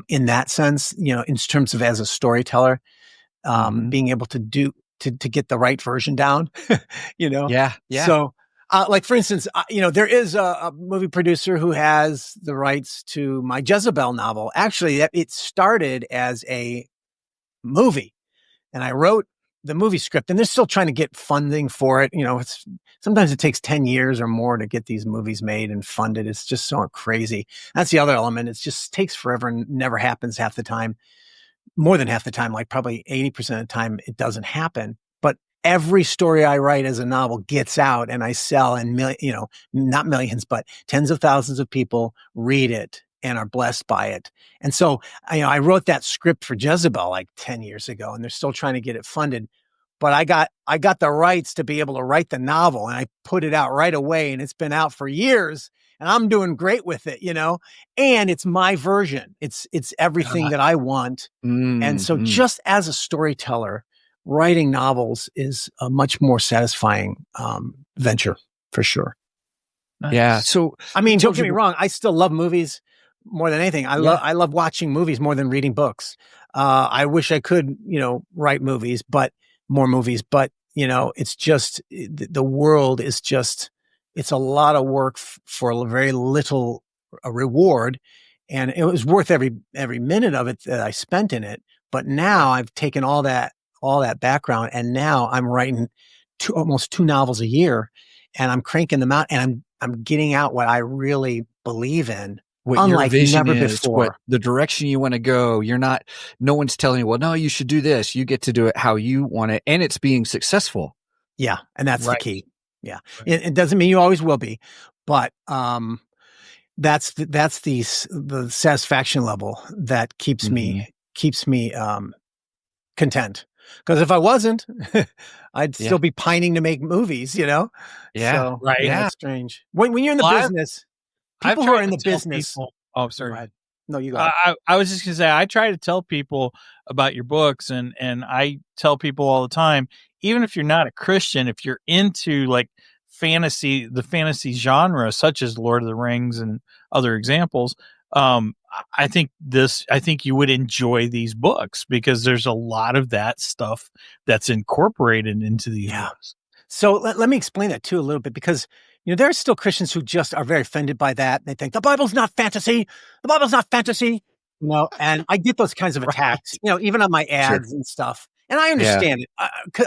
Speaker 4: in that sense, in terms of as a storyteller, being able to get the right version down,
Speaker 1: Yeah.
Speaker 4: So, like for instance, there is a movie producer who has the rights to my Jezebel novel. Actually, it started as a movie, and I wrote the movie script, and they're still trying to get funding for it. Sometimes it takes 10 years or more to get these movies made and funded. It's just so crazy. That's the other element. It just takes forever and never happens half the time. More than half the time, like probably 80% of the time, it doesn't happen. But every story I write as a novel gets out and I sell, and not millions, but tens of thousands of people read it and are blessed by it. And so, I wrote that script for Jezebel like 10 years ago, and they're still trying to get it funded. But I got the rights to be able to write the novel, and I put it out right away, and it's been out for years, and I'm doing great with it, and it's my version. It's everything that I want. And so just as a storyteller, writing novels is a much more satisfying venture for sure.
Speaker 1: Nice. Yeah. So,
Speaker 4: don't get me wrong. I still love movies more than anything. I love watching movies more than reading books. I wish I could, write more movies, but it's just, the world is just, it's a lot of work for very little reward. And it was worth every minute of it that I spent in it. But now I've taken all that background, and now I'm writing almost 2 novels a year, and I'm cranking them out, and I'm getting out what I really believe in.
Speaker 1: What unlike your vision never is, before. The direction you want to go. No one's telling you, well, no, you should do this. You get to do it how you want it, and it's being successful.
Speaker 4: Yeah, and that's the key. Yeah, it doesn't mean you always will be, but that's the satisfaction level that keeps me content. Because if I wasn't, I'd still be pining to make movies. Yeah, so,
Speaker 2: right. Yeah,
Speaker 4: that's strange. When you're in the business. People who are in the business.
Speaker 2: Oh, sorry.
Speaker 4: No, you got it.
Speaker 2: I was just going to say, I try to tell people about your books, and I tell people all the time, even if you're not a Christian, if you're into like the fantasy genre, such as Lord of the Rings and other examples, I think you would enjoy these books because there's a lot of that stuff that's incorporated into these books.
Speaker 4: So let me explain that too a little bit, because there are still Christians who just are very offended by that. They think the Bible's not fantasy. The Bible's not fantasy. And I get those kinds of attacks, even on my ads and stuff. And I understand it.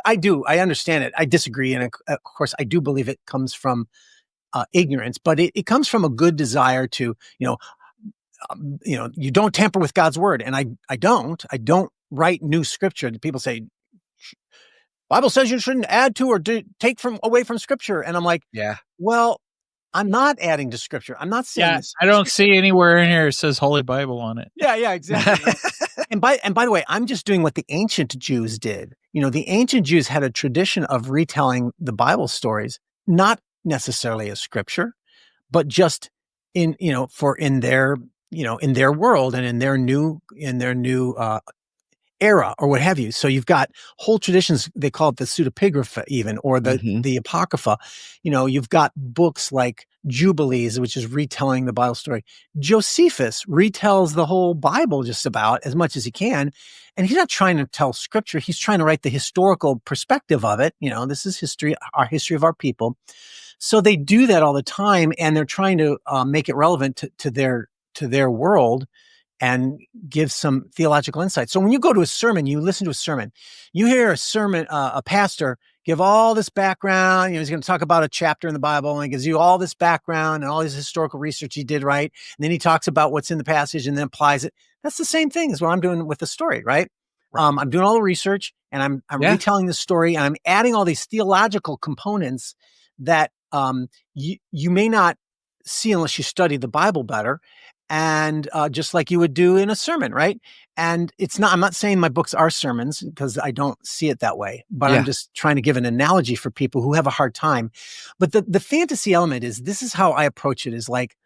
Speaker 4: I do. I understand it. I disagree. And of course, I do believe it comes from ignorance, but it comes from a good desire to, you don't tamper with God's word. And I don't write new scripture. People say, Bible says you shouldn't add to or take away from scripture. And I'm like, well, I'm not adding to scripture. I'm not saying
Speaker 2: Yeah,
Speaker 4: this.
Speaker 2: I don't see anywhere in here it says Holy Bible on it.
Speaker 4: Yeah, exactly. And by the way, I'm just doing what the ancient Jews did. The ancient Jews had a tradition of retelling the Bible stories, not necessarily as scripture, but just in their world and in their new era or what have you. So you've got whole traditions. They call it the pseudepigrapha even, or the apocrypha. You've got books like Jubilees, which is retelling the Bible story. Josephus retells the whole Bible just about as much as he can. And he's not trying to tell scripture. He's trying to write the historical perspective of it. This is history, our history of our people. So they do that all the time, and they're trying to make it relevant to their world and give some theological insight. So when you go to a sermon, you listen to a sermon, you hear a sermon, a pastor give all this background. He's going to talk about a chapter in the Bible, and he gives you all this background and all this historical research he did, right? And then he talks about what's in the passage and then applies it. That's the same thing as what I'm doing with the story, right? I'm doing all the research, and I'm retelling the story, and I'm adding all these theological components that you may not see unless you study the Bible better. And just like you would do in a sermon, right? And I'm not saying my books are sermons, because I don't see it that way, but I'm just trying to give an analogy for people who have a hard time. But the fantasy element this is how I approach it, is like,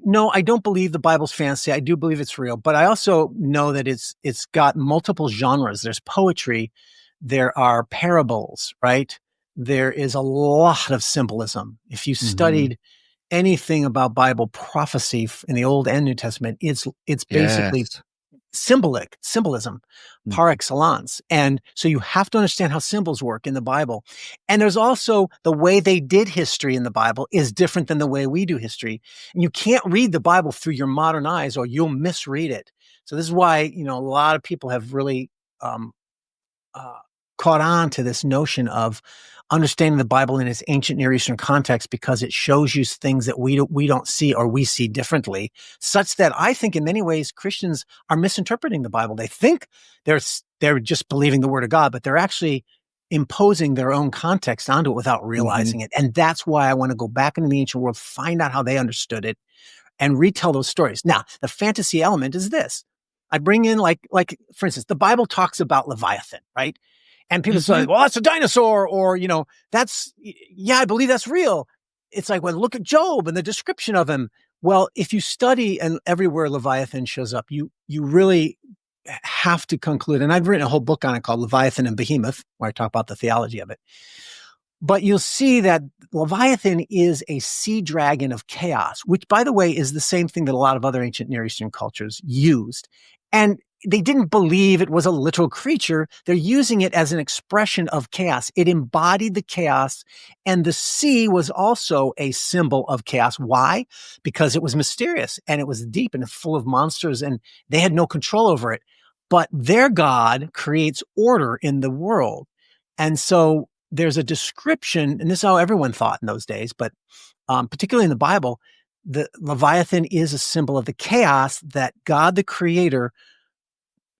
Speaker 4: no, I don't believe the Bible's fantasy. I do believe it's real, but I also know that it's got multiple genres. There's poetry, there are parables, right? There is a lot of symbolism. If you studied anything about Bible prophecy in the Old and New Testament, it's basically symbolism par excellence. And so you have to understand how symbols work in the Bible. And there's also the way they did history in the Bible is different than the way we do history. And you can't read the Bible through your modern eyes, or you'll misread it. So this is why, a lot of people have really caught on to this notion of understanding the Bible in its ancient Near Eastern context, because it shows you things that we don't see, or we see differently, such that I think in many ways Christians are misinterpreting the Bible. They think they're just believing the Word of God, but they're actually imposing their own context onto it without realizing it. And that's why I want to go back into the ancient world, find out how they understood it, and retell those stories. Now, the fantasy element is this. I bring in like for instance, the Bible talks about Leviathan, right? And people say, well, that's a dinosaur, or, I believe that's real. It's like, well, look at Job and the description of him. Well, if you study and everywhere Leviathan shows up, you really have to conclude, and I've written a whole book on it called Leviathan and Behemoth, where I talk about the theology of it. But you'll see that Leviathan is a sea dragon of chaos, which, by the way, is the same thing that a lot of other ancient Near Eastern cultures used. And they didn't believe it was a literal creature. They're using it as an expression of chaos. It embodied the chaos, and the sea was also a symbol of chaos. Why? Because it was mysterious, and it was deep and full of monsters, and they had no control over it. But their God creates order in the world. And so there's a description, and this is how everyone thought in those days, but particularly in the Bible, the Leviathan is a symbol of the chaos that God, the creator,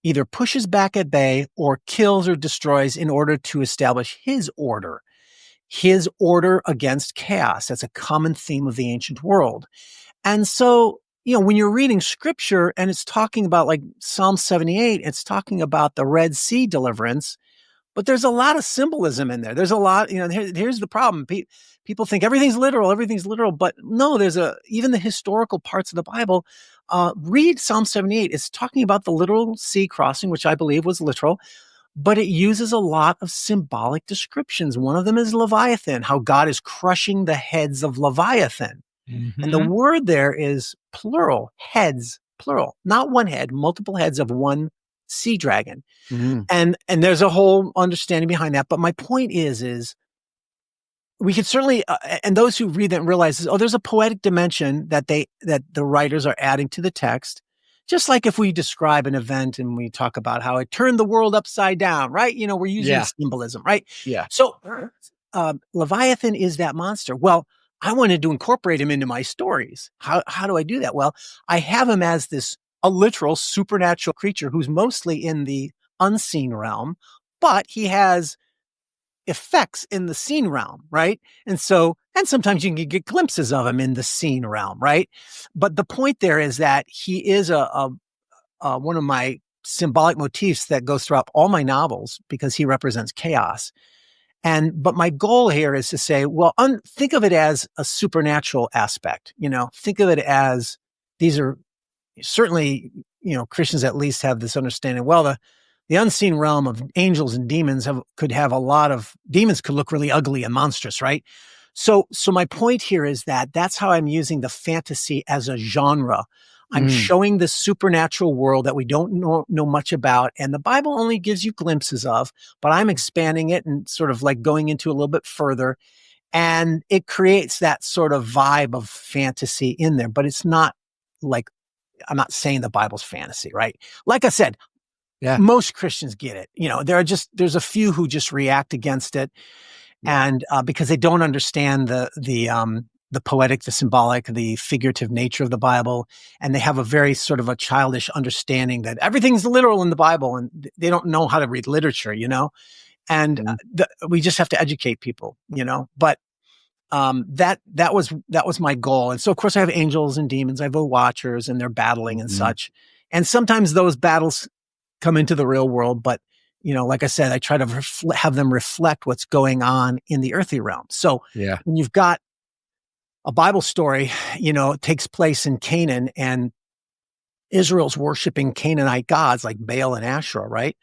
Speaker 4: either pushes back at bay or kills or destroys in order to establish his order against chaos. That's a common theme of the ancient world. And so, when you're reading scripture and it's talking about, like Psalm 78, it's talking about the Red Sea deliverance, but there's a lot of symbolism in there. There's a lot, here's the problem. People think everything's literal, but no, even the historical parts of the Bible. Read Psalm 78. It's talking about the literal sea crossing, which I believe was literal, but it uses a lot of symbolic descriptions. One of them is Leviathan, how God is crushing the heads of Leviathan. And the word there is plural, heads, plural, not one head, multiple heads of one sea dragon. And there's a whole understanding behind that. But my point is we could certainly, and those who read that realize, there's a poetic dimension that the writers are adding to the text. Just like if we describe an event and we talk about how it turned the world upside down, right? We're using symbolism, right?
Speaker 1: Yeah.
Speaker 4: So Leviathan is that monster. Well, I wanted to incorporate him into my stories. How do I do that? Well, I have him as a literal supernatural creature who's mostly in the unseen realm, but he has effects in the seen realm, right? And sometimes you can get glimpses of him in the seen realm, right? But the point there is that he is one of my symbolic motifs that goes throughout all my novels because he represents chaos. But my goal here is to say, well, think of it as a supernatural aspect, think of it as these are certainly, Christians at least have this understanding. Well, the unseen realm of angels and demons could have a lot of demons could look really ugly and monstrous, right? So my point here is that that's how I'm using the fantasy as a genre. I'm showing the supernatural world that we don't know much about, and the Bible only gives you glimpses of, but I'm expanding it and sort of like going into a little bit further, and it creates that sort of vibe of fantasy in there, but it's not like, I'm not saying the Bible's fantasy, right? Like I said, most Christians get it. There's a few who just react against it, and because they don't understand the poetic, the symbolic, the figurative nature of the Bible, and they have a very sort of a childish understanding that everything's literal in the Bible, and they don't know how to read literature, and we just have to educate people, but that was my goal. And so of course I have angels and demons, I have watchers, and they're battling and such. And sometimes those battles come into the real world, but like I said, I try to have them reflect what's going on in the earthly realm. So when you've got a Bible story, it takes place in Canaan, and Israel's worshiping Canaanite gods like Baal and Asherah, right?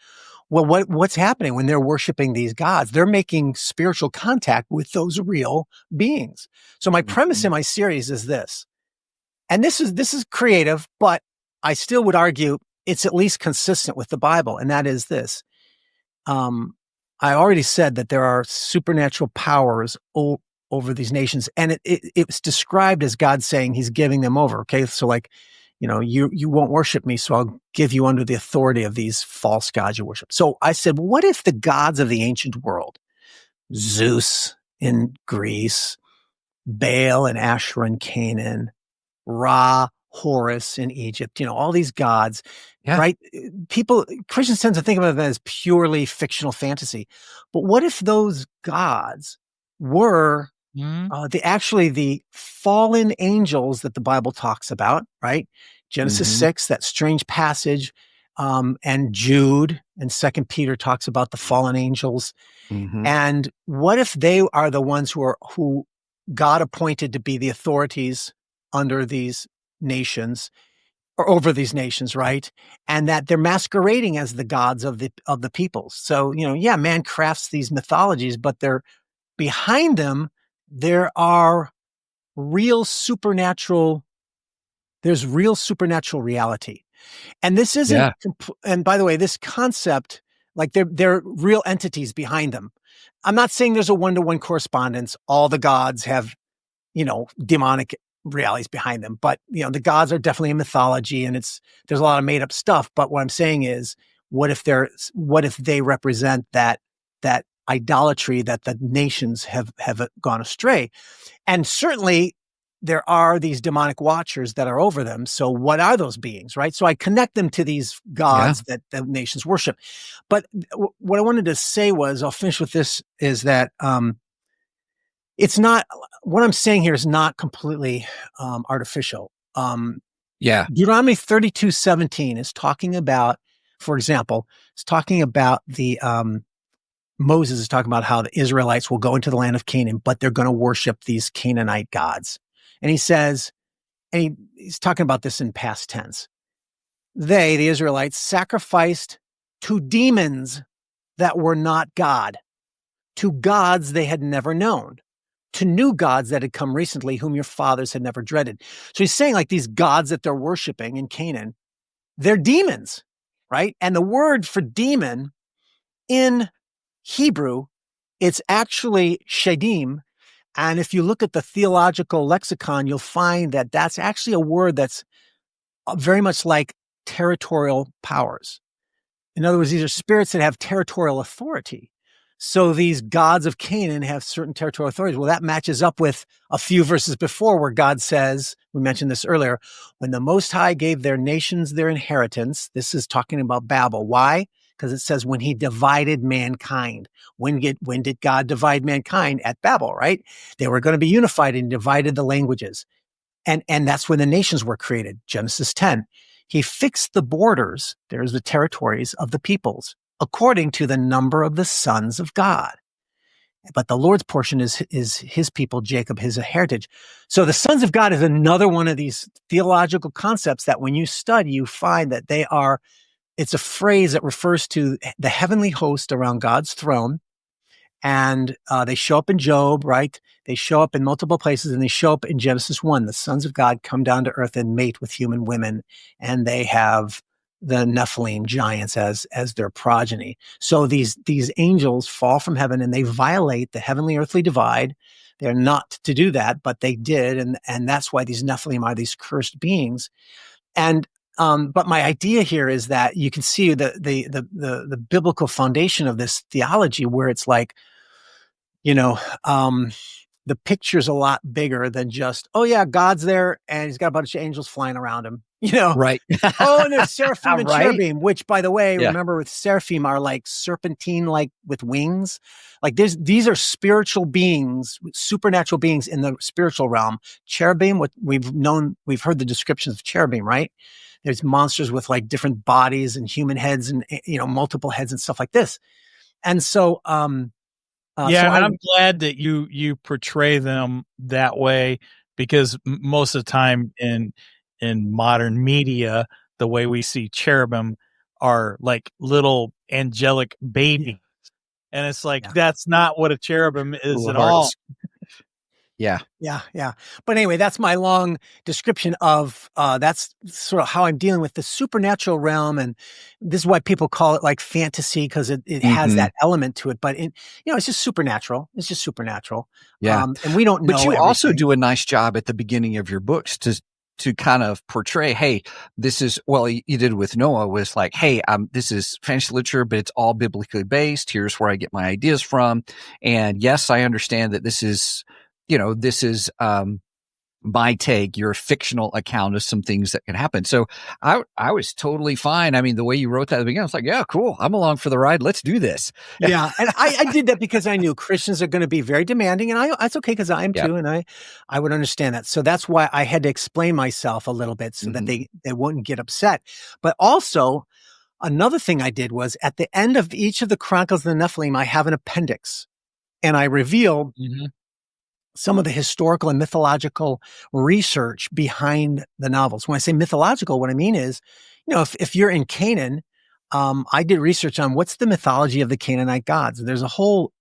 Speaker 4: Well, what's happening when they're worshiping these gods? They're making spiritual contact with those real beings. So my premise in my series is this, and this is creative, but I still would argue it's at least consistent with the Bible, and that is this. I already said that there are supernatural powers over these nations, and it's described as God saying he's giving them over. Okay. So like, you won't worship me, so I'll give you under the authority of these false gods you worship. So I said, what if the gods of the ancient world, Zeus in Greece, Baal and Asherah in Canaan, Ra, Horus in Egypt, all these gods, right? Christians tend to think of them as purely fictional fantasy. But what if those gods were the fallen angels that the Bible talks about, right? Genesis 6, that strange passage, and Jude and 2 Peter talks about the fallen angels. And what if they are the ones who God appointed to be the authorities under these nations or over these nations, right? And that they're masquerading as the gods of the peoples. So, man crafts these mythologies, but behind them, there are there's real supernatural reality. And this isn't, and by the way, this concept, like they're real entities behind them. I'm not saying there's a one-to-one correspondence. All the gods have, demonic realities behind them, but the gods are definitely in mythology, and there's a lot of made up stuff. But what I'm saying is, what if they represent that idolatry that the nations have gone astray? And certainly there are these demonic watchers that are over them. So what are those beings, right? So I connect them to these gods that the nations worship. But what I wanted to say was, I'll finish with this, is that it's not, what I'm saying here is not completely artificial. Deuteronomy 32:17 is talking about, for example, it's talking about Moses is talking about how the Israelites will go into the land of Canaan, but they're going to worship these Canaanite gods. And he says, and he's talking about this in past tense. They, the Israelites, sacrificed to demons that were not God, to gods they had never known, to new gods that had come recently, whom your fathers had never dreaded. So he's saying, like, these gods that they're worshiping in Canaan, they're demons, right? And the word for demon in Hebrew, it's actually shedim. And if you look at the theological lexicon, you'll find that that's actually a word that's very much like territorial powers. In other words, these are spirits that have territorial authority. So these gods of Canaan have certain territorial authorities. Well, that matches up with a few verses before where God says, we mentioned this earlier, when the Most High gave their nations their inheritance, this is talking about Babel. Why? because it says when he divided mankind. When did God divide mankind? At Babel, right? They were going to be unified and divided the languages. And that's when the nations were created. Genesis 10. He fixed the borders. There's the territories of the peoples according to the number of the sons of God. But the Lord's portion is his people, Jacob, his heritage. So the sons of God is another one of these theological concepts that when you study, you find that it's a phrase that refers to the heavenly host around God's throne. And they show up in Job, right? They show up in multiple places, and they show up in Genesis 1. The sons of God come down to earth and mate with human women, and they have the Nephilim giants as their progeny. So these angels fall from heaven and they violate the heavenly earthly divide. They're not to do that, but they did, and that's why these Nephilim are these cursed beings. And but my idea here is that you can see the biblical foundation of this theology, where it's like, the picture's a lot bigger than just, oh yeah, God's there and he's got a bunch of angels flying around him,
Speaker 1: Right.
Speaker 4: Oh, and there's seraphim and
Speaker 1: Right.
Speaker 4: cherubim, which, by the way,
Speaker 1: Yeah.
Speaker 4: remember, with seraphim are like serpentine, like with wings. Like these are spiritual beings, supernatural beings in the spiritual realm. Cherubim, what we've heard the descriptions of cherubim, right? There's monsters with like different bodies and human heads and, multiple heads and stuff like this. And so,
Speaker 2: I'm glad that you portray them that way, because most of the time in modern media, the way we see cherubim are like little angelic babies. And it's like, that's not what a cherubim is
Speaker 1: Little
Speaker 2: at
Speaker 1: hearts.
Speaker 2: all.
Speaker 4: Yeah. But anyway, that's my long description of that's sort of how I'm dealing with the supernatural realm, and this is why people call it like fantasy, because it has that element to it. But it's just supernatural. It's just supernatural.
Speaker 1: Yeah,
Speaker 4: and we don't know.
Speaker 1: But you also
Speaker 4: everything.
Speaker 1: do a nice job at the beginning of your books to kind of portray, hey, this is, well, you did with Noah, was like, hey, this is fantasy literature, but it's all biblically based. Here's where I get my ideas from. And yes, I understand that this is my take, your fictional account of some things that can happen. So I was totally fine. I mean, the way you wrote that at the beginning, I was like, yeah, cool. I'm along for the ride. Let's do this.
Speaker 4: Yeah. And I did that because I knew Christians are going to be very demanding, and that's okay, because I am too. And I would understand that. So that's why I had to explain myself a little bit so that they wouldn't get upset. But also another thing I did was at the end of each of the Chronicles of the Nephilim, I have an appendix, and I reveal some of the historical and mythological research behind the novels. When I say mythological, what I mean is, if you're in Canaan, I did research on what's the mythology of the Canaanite gods. There's a whole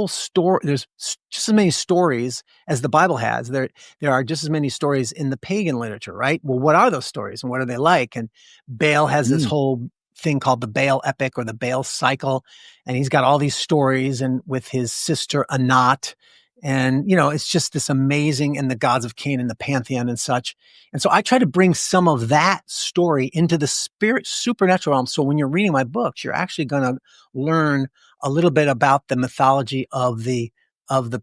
Speaker 4: story. There's just as many stories as the Bible has. There are just as many stories in the pagan literature, right? Well, what are those stories and what are they like? And Baal has this whole thing called the Baal epic or the Baal cycle. And he's got all these stories, and with his sister Anat. And, it's just this amazing, and the gods of Canaan, the pantheon and such. And so I try to bring some of that story into the supernatural realm. So when you're reading my books, you're actually going to learn a little bit about the mythology of the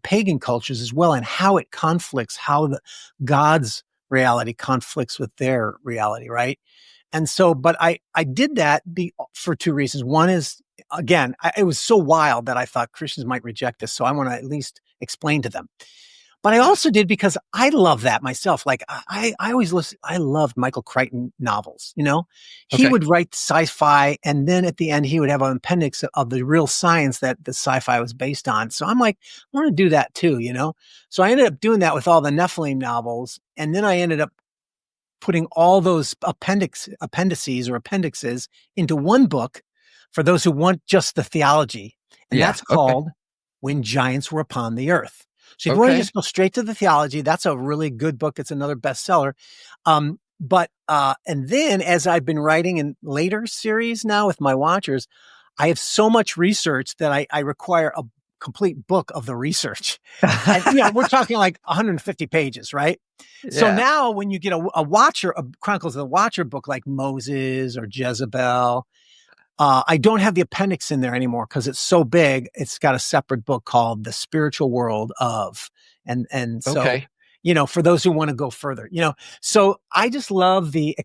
Speaker 4: pagan cultures as well, and how it conflicts, how the God's reality conflicts with their reality. Right. And so, but I did that for two reasons. One is, again, it was so wild that I thought Christians might reject this. So I want to at least explain to them. But I also did because I love that myself. Like I always listen. I loved Michael Crichton novels. He would write sci-fi, and then at the end he would have an appendix of the real science that the sci-fi was based on. So I'm like, I want to do that too. So I ended up doing that with all the Nephilim novels, and then I ended up putting all those appendices into one book for those who want just the theology. And that's called When Giants Were Upon the Earth. So if you want to just go straight to the theology, that's a really good book. It's another bestseller. And then as I've been writing in later series now with my watchers, I have so much research that I require a complete book of the research. And, we're talking like 150 pages, right? Yeah. So now when you get a Chronicles of the Watcher book like Moses or Jezebel, I don't have the appendix in there anymore because it's so big. It's got a separate book called The Spiritual World of, and so, for those who want to go further, so I just love the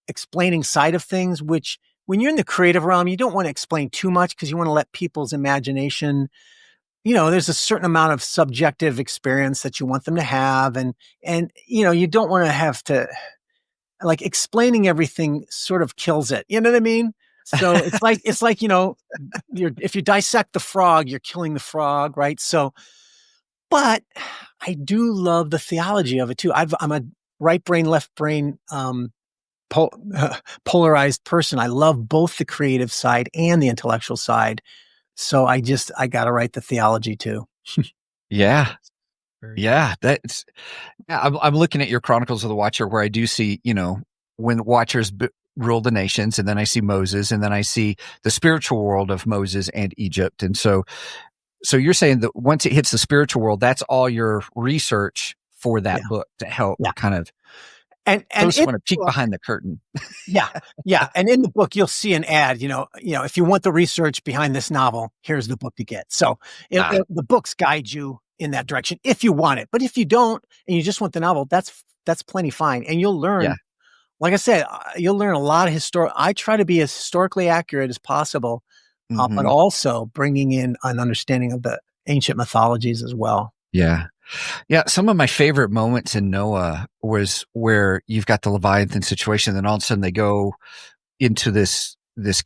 Speaker 4: explaining side of things, which when you're in the creative realm, you don't want to explain too much because you want to let people's imagination, there's a certain amount of subjective experience that you want them to have. And, you don't want to have to, like, explaining everything sort of kills it. You know what I mean? So it's like, if you dissect the frog, you're killing the frog, right? So, but I do love the theology of it too. I'm a right brain, left brain, polarized person. I love both the creative side and the intellectual side. So I got to write the theology too.
Speaker 1: Yeah. Yeah. I'm looking at your Chronicles of the Watcher where I do see, when the Watchers rule the nations, and then I see Moses, and then I see the spiritual world of Moses and Egypt. And so you're saying that once it hits the spiritual world, that's all your research for that book to help kind of,
Speaker 4: and
Speaker 1: those want to peek behind the curtain.
Speaker 4: Yeah. And in the book, you'll see an ad, if you want the research behind this novel, here's the book to get. So the books guide you in that direction if you want it. But if you don't, and you just want the novel, that's plenty fine. And you'll learn, like I said, you'll learn a lot of I try to be as historically accurate as possible, but also bringing in an understanding of the ancient mythologies as well.
Speaker 1: Yeah. Yeah. Some of my favorite moments in Noah was where you've got the Leviathan situation, then all of a sudden they go into this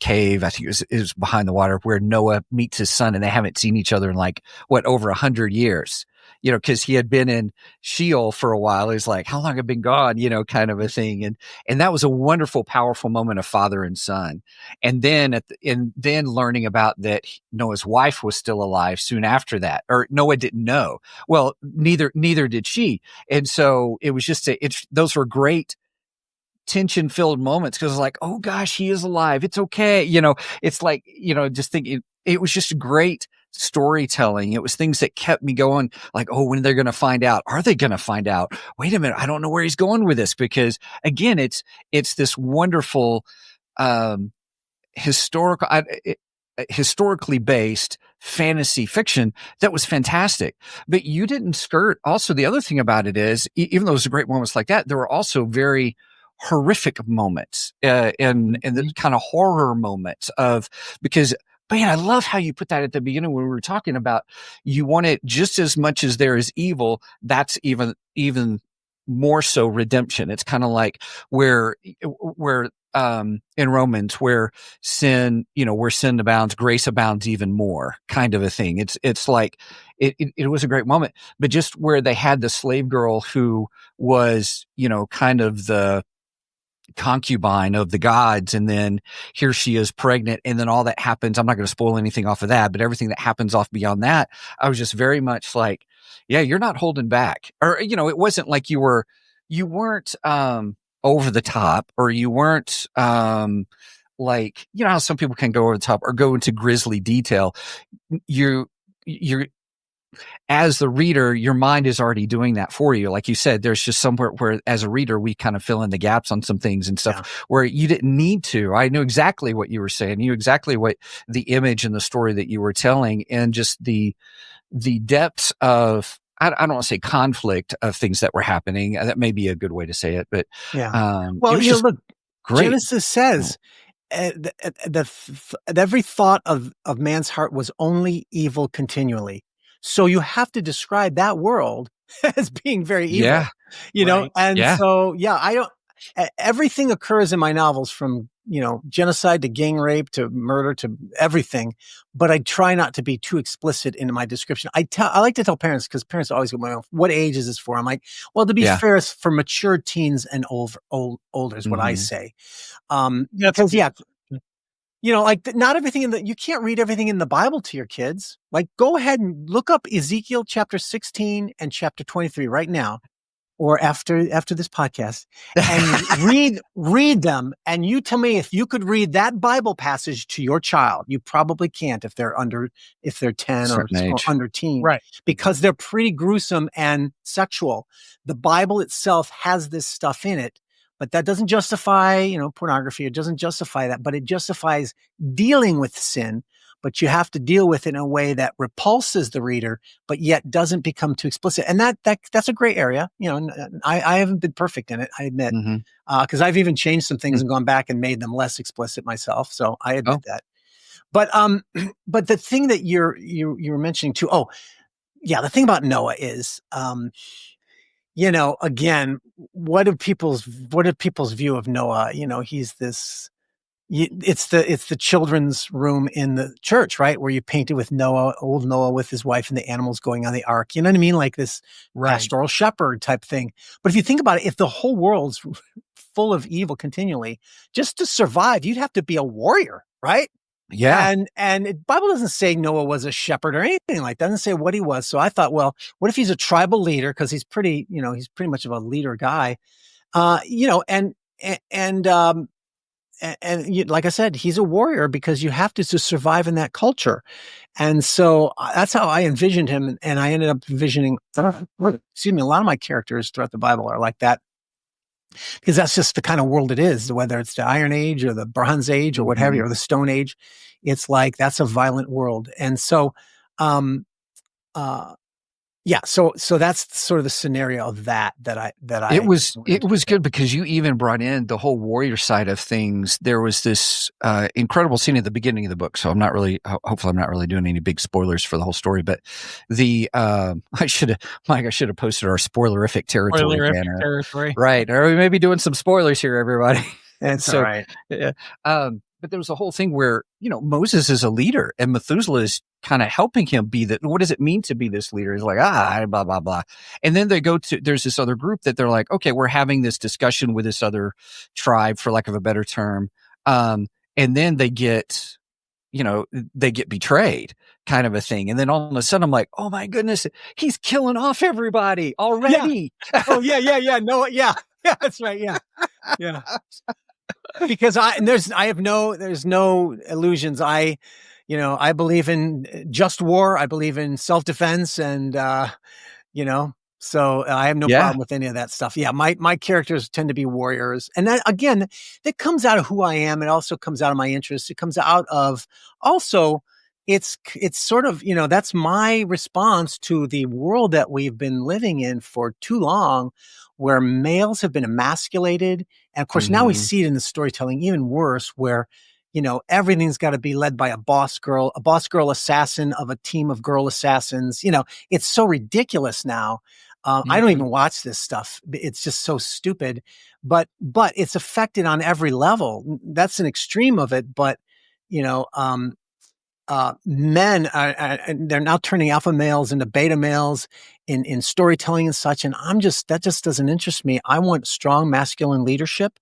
Speaker 1: cave. I think it was behind the water, where Noah meets his son, and they haven't seen each other in over 100 years, cause he had been in Sheol for a while. He's like, how long have I been gone? Kind of a thing. And that was a wonderful, powerful moment of father and son. And then then learning about that Noah's wife was still alive soon after that, or Noah didn't know. Well, neither did she. And so it was just those were great tension-filled moments, because it's like, oh gosh, he is alive. It's okay. It's like, just thinking, it was just great storytelling. It was things that kept me going, like, oh, when they're going to find out? Are they going to find out? Wait a minute, I don't know where he's going with this, because again, it's this wonderful, historically based fantasy fiction that was fantastic. But you didn't skirt. Also, the other thing about it is, even though it was great moments like that, there were also very horrific moments, and the kind of horror moments because, man, I love how you put that at the beginning when we were talking about, you want it just as much as there is evil. That's even more so redemption. It's kind of like where in Romans, where sin, where sin abounds, grace abounds even more, kind of a thing. It's like, it was a great moment, but just where they had the slave girl who was, kind of the concubine of the gods, and then here she is pregnant, and then all that happens. I'm not going to spoil anything off of that, but everything that happens off beyond that, I was just very much like, yeah, you're not holding back. Or, it wasn't like you weren't over the top, or you weren't like, how some people can go over the top or go into grisly detail. You're as the reader, your mind is already doing that for you. Like you said, there's just somewhere where, as a reader, we kind of fill in the gaps on some things and stuff where you didn't need to. I knew exactly what you were saying. You knew exactly what the image and the story that you were telling, and just the depths of, I don't want to say conflict of things that were happening. That may be a good way to say it, but
Speaker 4: well, look, great. Genesis says every thought of man's heart was only evil continually. So you have to describe that world as being very evil, So, I don't, everything occurs in my novels, from, genocide to gang rape to murder to everything. But I try not to be too explicit in my description. I like to tell parents, because parents always go, what age is this for? I'm like, well, to be fair, it's for mature teens and older is what I say. Because, not everything you can't read everything in the Bible to your kids. Like, go ahead and look up Ezekiel chapter 16 and chapter 23 right now, or after this podcast, and read them. And you tell me if you could read that Bible passage to your child. You probably can't if they're 10 or under teen,
Speaker 2: right?
Speaker 4: Because they're pretty gruesome and sexual. The Bible itself has this stuff in it. But that doesn't justify, pornography. It doesn't justify that, but it justifies dealing with sin. but you have to deal with it in a way that repulses the reader, but yet doesn't become too explicit. And that's a gray area. I haven't been perfect in it, I admit, because I've even changed some things and gone back and made them less explicit myself. So I admit that. But but the thing that you were mentioning too. Oh, yeah, the thing about Noah is, again, what are people's view of Noah? He's this. It's the children's room in the church, right, where you painted with Noah, old Noah, with his wife and the animals going on the ark. You know what I mean, like this pastoral shepherd type thing. But if you think about it, if the whole world's full of evil continually, just to survive, you'd have to be a warrior, right?
Speaker 1: Yeah.
Speaker 4: And the Bible doesn't say Noah was a shepherd or anything like that. It doesn't say what he was. So I thought, well, what if he's a tribal leader? Because he's pretty much of a leader guy. And like I said, he's a warrior because you have to survive in that culture. And so that's how I envisioned him. And I ended up envisioning, a lot of my characters throughout the Bible are like that. Because that's just the kind of world it is, whether it's the Iron Age or the Bronze Age or what have you, or the Stone Age. It's like, that's a violent world. And so, so that's sort of the scenario of that
Speaker 1: it was good because you even brought in the whole warrior side of things. There was this incredible scene at the beginning of the book. So hopefully I'm not really doing any big spoilers for the whole story, but I should have posted our spoilerific territory banner. Right. Or we may be doing some spoilers here, everybody.
Speaker 4: That's all right.
Speaker 1: Yeah. But there was a whole thing where, Moses is a leader and Methuselah is kind of helping him be that. What does it mean to be this leader? He's like, blah, blah, blah. And then there's this other group that they're like, okay, we're having this discussion with this other tribe, for lack of a better term. And then they get betrayed, kind of a thing. And then all of a sudden I'm like, oh my goodness, he's killing off everybody already.
Speaker 4: Yeah. Oh yeah. No, yeah. Yeah, that's right. Yeah. Yeah. Because there's no illusions. I believe in just war. I believe in self-defense and, so I have no problem with any of that stuff. Yeah. My characters tend to be warriors. And that, again, that comes out of who I am. It also comes out of my interests. It comes out of also, it's sort of, that's my response to the world that we've been living in for too long, where males have been emasculated. And of course, now we see it in the storytelling even worse, where, everything's got to be led by a boss girl assassin of a team of girl assassins. It's so ridiculous now. I don't even watch this stuff. It's just so stupid, but it's affected on every level. That's an extreme of it. But, men they're now turning alpha males into beta males in storytelling and such. And that just doesn't interest me. I want strong masculine leadership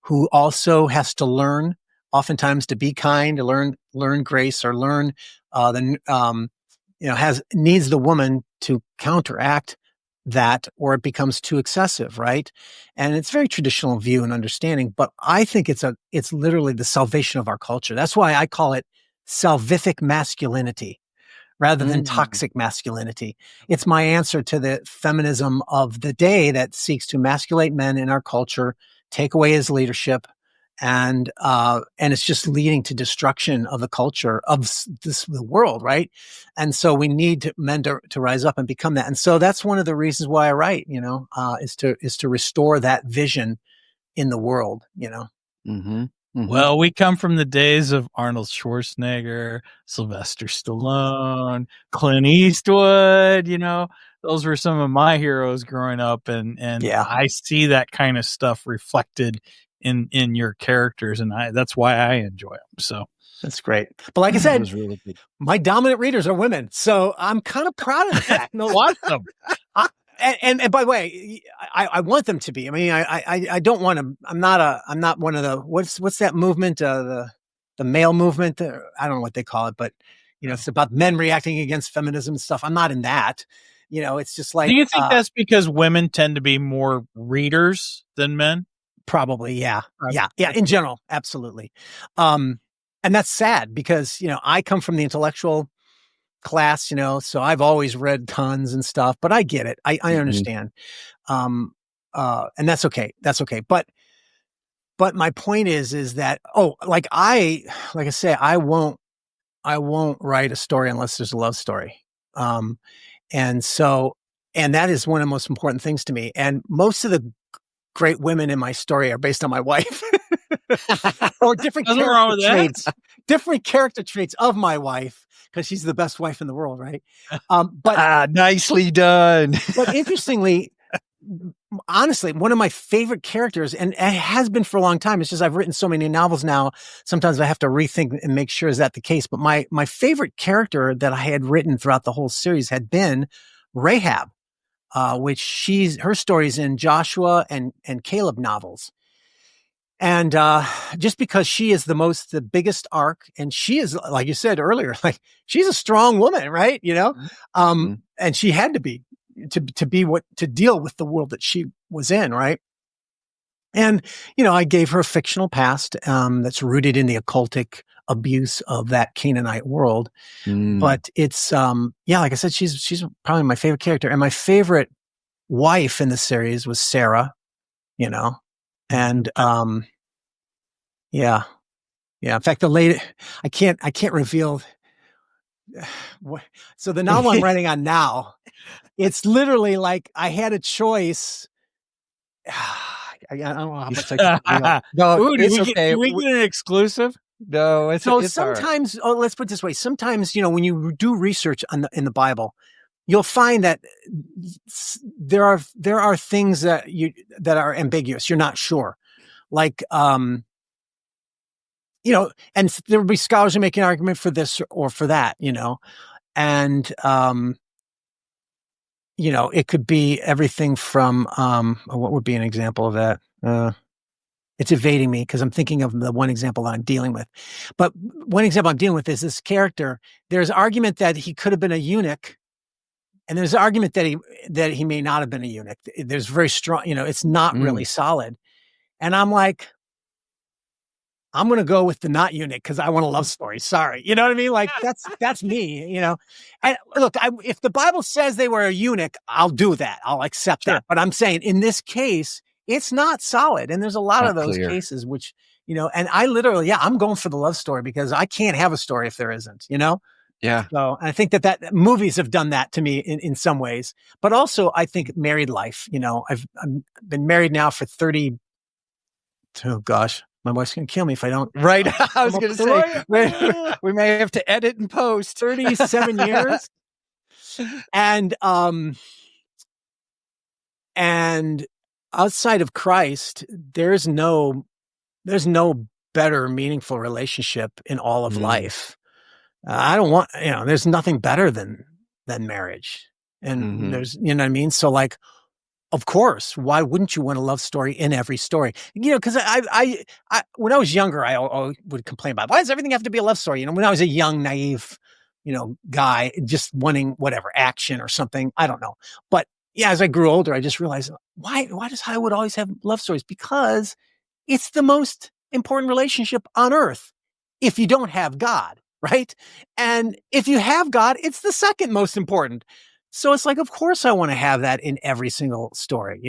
Speaker 4: who also has to learn oftentimes to be kind, to learn grace, or learn, needs the woman to counteract that, or it becomes too excessive. Right. And it's very traditional view and understanding, but I think it's literally the salvation of our culture. That's why I call it salvific masculinity rather than toxic masculinity. It's my answer to the feminism of the day that seeks to emasculate men in our culture, take away his leadership, and it's just leading to destruction of the culture of the world, right? And so we need men to rise up and become that. And so that's one of the reasons why I write, is to restore that vision in the world,
Speaker 2: Well, we come from the days of Arnold Schwarzenegger, Sylvester Stallone, Clint Eastwood, those were some of my heroes growing up. And I see that kind of stuff reflected in your characters. And that's why I enjoy them. So
Speaker 4: that's great. But like I said, really my dominant readers are women. So I'm kind of proud of that.
Speaker 2: No, lots of them.
Speaker 4: And by the way, I want them to be. I mean, I don't want to. I'm not one of the what's that movement? The male movement. I don't know what they call it, but it's about men reacting against feminism and stuff. I'm not in that. It's just like.
Speaker 2: Do you think that's because women tend to be more readers than men?
Speaker 4: Probably, yeah. In general, absolutely. And that's sad because I come from the intellectual class, so I've always read tons and stuff, but I get it. I understand. And that's okay. But my point is that, like I say, I won't won't write a story unless there's a love story. And that is one of the most important things to me. And most of the great women in my story are based on my wife or different character traits of my wife, because she's the best wife in the world. Right.
Speaker 1: But nicely done.
Speaker 4: But interestingly, honestly, one of my favorite characters, and it has been for a long time. It's just, I've written so many novels now. Sometimes I have to rethink and make sure is that the case. But my favorite character that I had written throughout the whole series had been Rahab. Which her story's in Joshua and Caleb novels. And just because she is the biggest arc, and she is, like you said earlier, like she's a strong woman, right? You know, and she had to be to deal with the world that she was in, right? And I gave her a fictional past that's rooted in the occultic abuse of that Canaanite world. But it's like I said, she's probably my favorite character, and my favorite wife in the series was Sarah, and in fact, I can't reveal so the novel I'm writing on now, it's literally like I had a choice. I don't know how much I can.
Speaker 2: No, it's okay. Can we get an exclusive?
Speaker 1: No, it's
Speaker 4: so sometimes. Oh, let's put it this way. Sometimes, when you do research in the Bible, you'll find that there are things that are ambiguous. You're not sure, like and there will be scholars who make an argument for this or for that, and it could be everything from what would be an example of that? It's evading me because I'm thinking of the one example I'm dealing with. But one example I'm dealing with is this character. There's argument that he could have been a eunuch, and there's argument that he may not have been a eunuch. There's very strong, it's not really solid. And I'm like, I'm going to go with the not eunuch because I want a love story. Sorry. You know what I mean? Like that's me, And look, if the Bible says they were a eunuch, I'll do that. I'll accept that. But I'm saying in this case, it's not solid. And there's a lot of those cases, which, and I literally, I'm going for the love story because I can't have a story if there isn't,
Speaker 1: Yeah.
Speaker 4: So I think that movies have done that to me in some ways, but also I think married life, I've been married now for 30. Oh gosh, my wife's going to kill me if I don't.
Speaker 1: Right. I was going to say, we may have to edit and post.
Speaker 4: 37 years. And outside of Christ, there's no better meaningful relationship in all of life. I don't want, there's nothing better than marriage. And there's, you know what I mean? So like, of course, why wouldn't you want a love story in every story? Because I when I was younger, I would complain about, why does everything have to be a love story? When I was a young, naive, guy just wanting whatever action or something, I don't know. But yeah, as I grew older, I just realized, why does Hollywood always have love stories? Because it's the most important relationship on earth if you don't have God, right? And if you have God, it's the second most important. So it's like, of course I want to have that in every single story,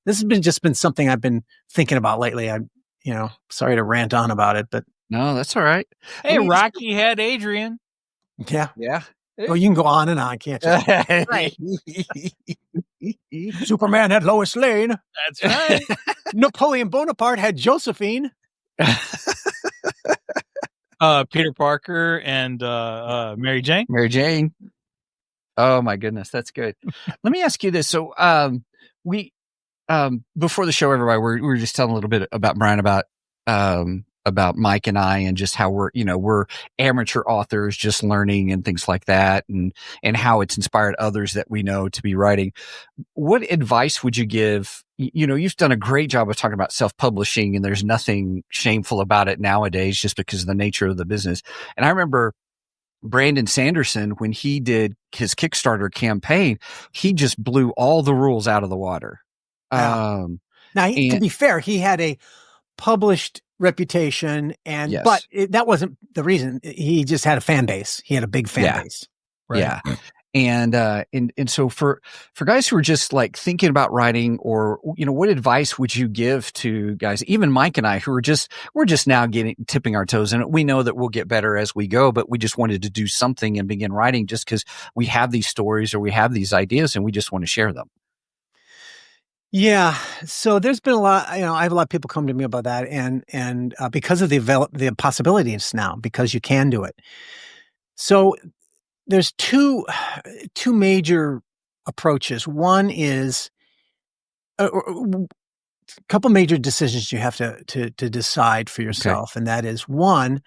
Speaker 4: This has just been something I've been thinking about lately. I'm, sorry to rant on about it, but.
Speaker 1: No, that's all right.
Speaker 2: Hey, Rocky had Adrian.
Speaker 4: Yeah.
Speaker 1: Yeah.
Speaker 4: Well, you can go on and on, can't you?
Speaker 1: Right.
Speaker 4: Superman had Lois Lane.
Speaker 2: That's right.
Speaker 4: Napoleon Bonaparte had Josephine.
Speaker 2: Peter Parker and Mary Jane.
Speaker 1: Mary Jane. Oh my goodness, that's good. Let me ask you this. So, we before the show, everybody, we were just telling a little bit about Brian about Mike and I, and just how we're amateur authors, just learning and things like that, and how it's inspired others that we know to be writing. What advice would you give? You've done a great job of talking about self-publishing, and there's nothing shameful about it nowadays, just because of the nature of the business. And I remember Brandon Sanderson, when he did his Kickstarter campaign, he just blew all the rules out of the water.
Speaker 4: Now, to be fair, he had a published reputation, but that wasn't the reason. He just had a fan base. He had a big fan base.
Speaker 1: Right? Yeah. And so for guys who are just like thinking about writing, or, you know, what advice would you give to guys, even Mike and I, who we're just now tipping our toes in it. We know that we'll get better as we go, but we just wanted to do something and begin writing just because we have these stories or we have these ideas and we just want to share them.
Speaker 4: Yeah. So there's been a lot, you know, I have a lot of people come to me about that, and because of the possibilities now, because you can do it. So there's two major approaches. One is a couple major decisions you have to decide for yourself. And that is, one,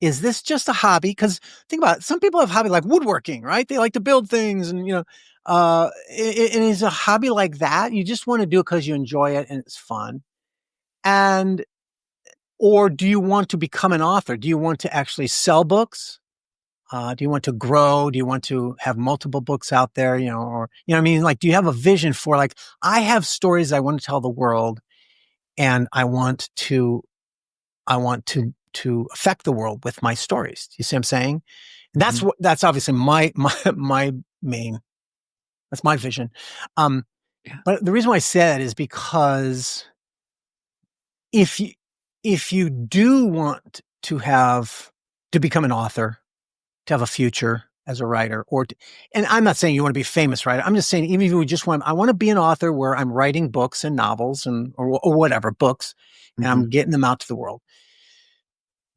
Speaker 4: is this just a hobby? Because think about it, some people have hobby like woodworking, right? They like to build things, and, you know, and is a hobby like that, you just want to do it because you enjoy it and it's fun. And, or do you want to become an author? Do you want to actually sell books? Do you want to grow? Do you want to have multiple books out there? You know, or, you know what I mean? Like, do you have a vision for, like, I have stories I want to tell the world, and I want to affect the world with my stories. Do you see what I'm saying? And that's obviously my main, that's my vision. But the reason why I say that is because if you do want to become an author, to have a future as a writer, and I'm not saying you want to be a famous writer. I'm just saying, even if you just I want to be an author where I'm writing books and novels or whatever books, and I'm getting them out to the world.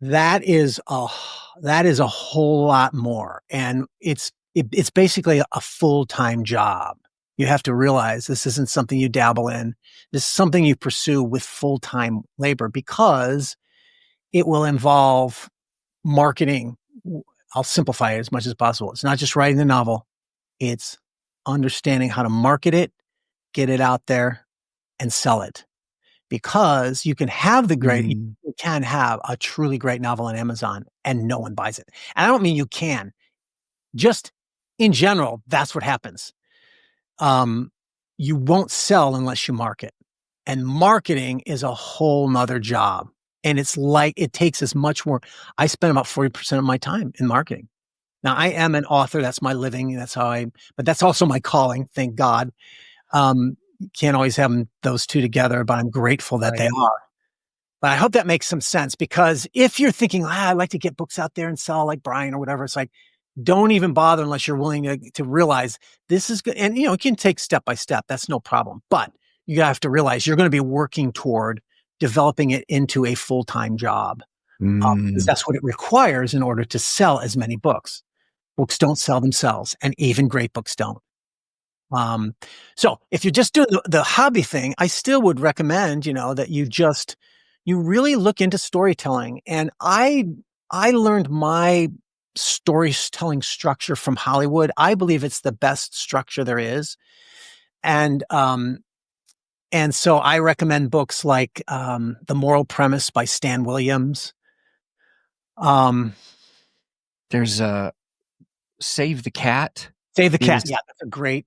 Speaker 4: That is a whole lot more. And it's basically a full-time job. You have to realize this isn't something you dabble in. This is something you pursue with full-time labor, because it will involve marketing. I'll simplify it as much as possible. It's not just writing the novel. It's understanding how to market it, get it out there, and sell it. Because you can have you can have a truly great novel on Amazon and no one buys it. And I don't mean you can. Just in general, that's what happens. You won't sell unless you market. And marketing is a whole nother job. And it's like, it takes as much work. I spend about 40% of my time in marketing. Now, I am an author. That's my living. But that's also my calling. Thank God. Can't always have those two together, but I'm grateful that they are. But I hope that makes some sense, because if you're thinking, I'd like to get books out there and sell like Brian or whatever, it's like, don't even bother unless you're willing to realize this is good. And, you know, it can take step by step. That's no problem. But you have to realize you're going to be working toward developing it into a full-time job. Because that's what it requires in order to sell as many books. Books don't sell themselves, and even great books don't. So if you're just doing the hobby thing, I still would recommend, you know, that you really look into storytelling. And I learned my storytelling structure from Hollywood. I believe it's the best structure there is. And so I recommend books like, The Moral Premise by Stan Williams.
Speaker 1: There's Save the Cat.
Speaker 4: Save the Cat. Yeah,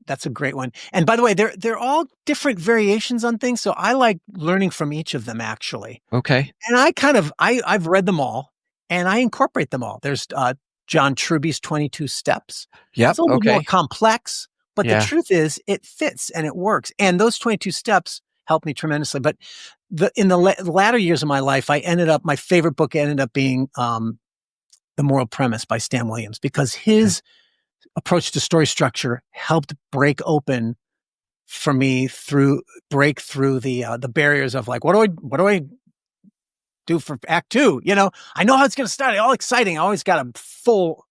Speaker 4: that's a great one. And by the way, they're all different variations on things. So I like learning from each of them, actually.
Speaker 1: Okay.
Speaker 4: And I've read them all, and I incorporate them all. There's John Truby's 22 Steps.
Speaker 1: Yeah.
Speaker 4: It's a little more complex, but the truth is it fits and it works. And those 22 steps helped me tremendously. But in the latter years of my life, my favorite book ended up being The Moral Premise by Stan Williams, because his approach to story structure helped break through the barriers of, like, what do I do for Act 2? You know, I know how it's going to start. All exciting. I always got a full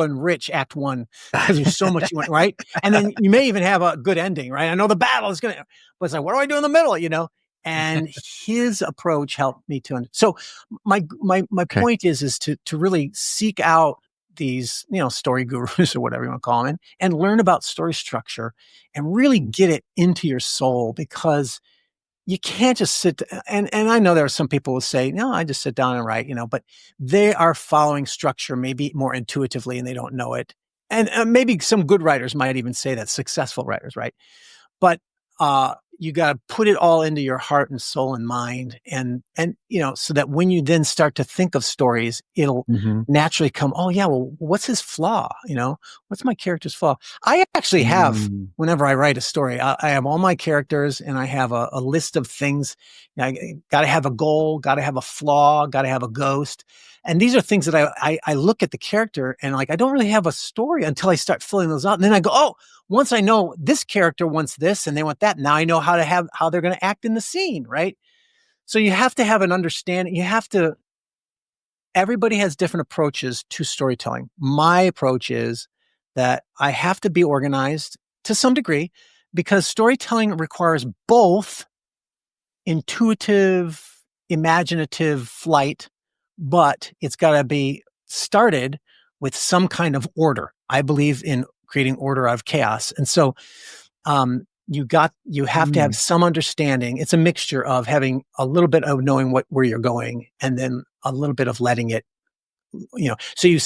Speaker 4: and rich Act 1, because there's so much you want, right? And then you may even have a good ending, right? I know the battle is going to, but it's like, what do I do in the middle? You know, and his approach helped me to. So my point is to really seek out these, you know, story gurus or whatever you want to call them, and learn about story structure and really get it into your soul, because you can't just sit. And I know there are some people who say, no, I just sit down and write, you know, but they are following structure maybe more intuitively and they don't know it. And maybe some good writers might even say that, successful writers, right? But you got to put it all into your heart and soul and mind. And, so that when you then start to think of stories, it'll naturally come, oh yeah, well, what's his flaw? What's my character's flaw? I actually have, whenever I write a story, I have all my characters and I have a list of things. I got to have a goal, got to have a flaw, got to have a ghost. And these are things that I look at the character and like, I don't really have a story until I start filling those out. And then I go, oh, once I know this character wants this and they want that, now I know how they're going to act in the scene. Right. So you have to have an understanding. Everybody has different approaches to storytelling. My approach is that I have to be organized to some degree because storytelling requires both intuitive, imaginative flight, but it's got to be started with some kind of order. I believe in creating order out of chaos. And so, you have to have some understanding. It's a mixture of having a little bit of knowing where you're going and then a little bit of letting it, so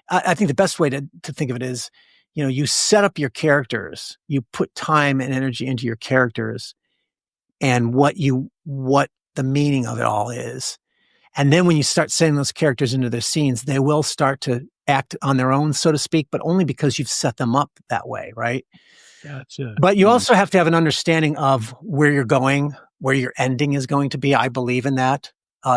Speaker 4: I think the best way to think of it is, you set up your characters, you put time and energy into your characters and what the meaning of it all is. And then when you start setting those characters into their scenes, they will start to act on their own, so to speak, but only because you've set them up that way, right?
Speaker 2: Gotcha.
Speaker 4: But you also have to have an understanding of where you're going, where your ending is going to be. I believe in that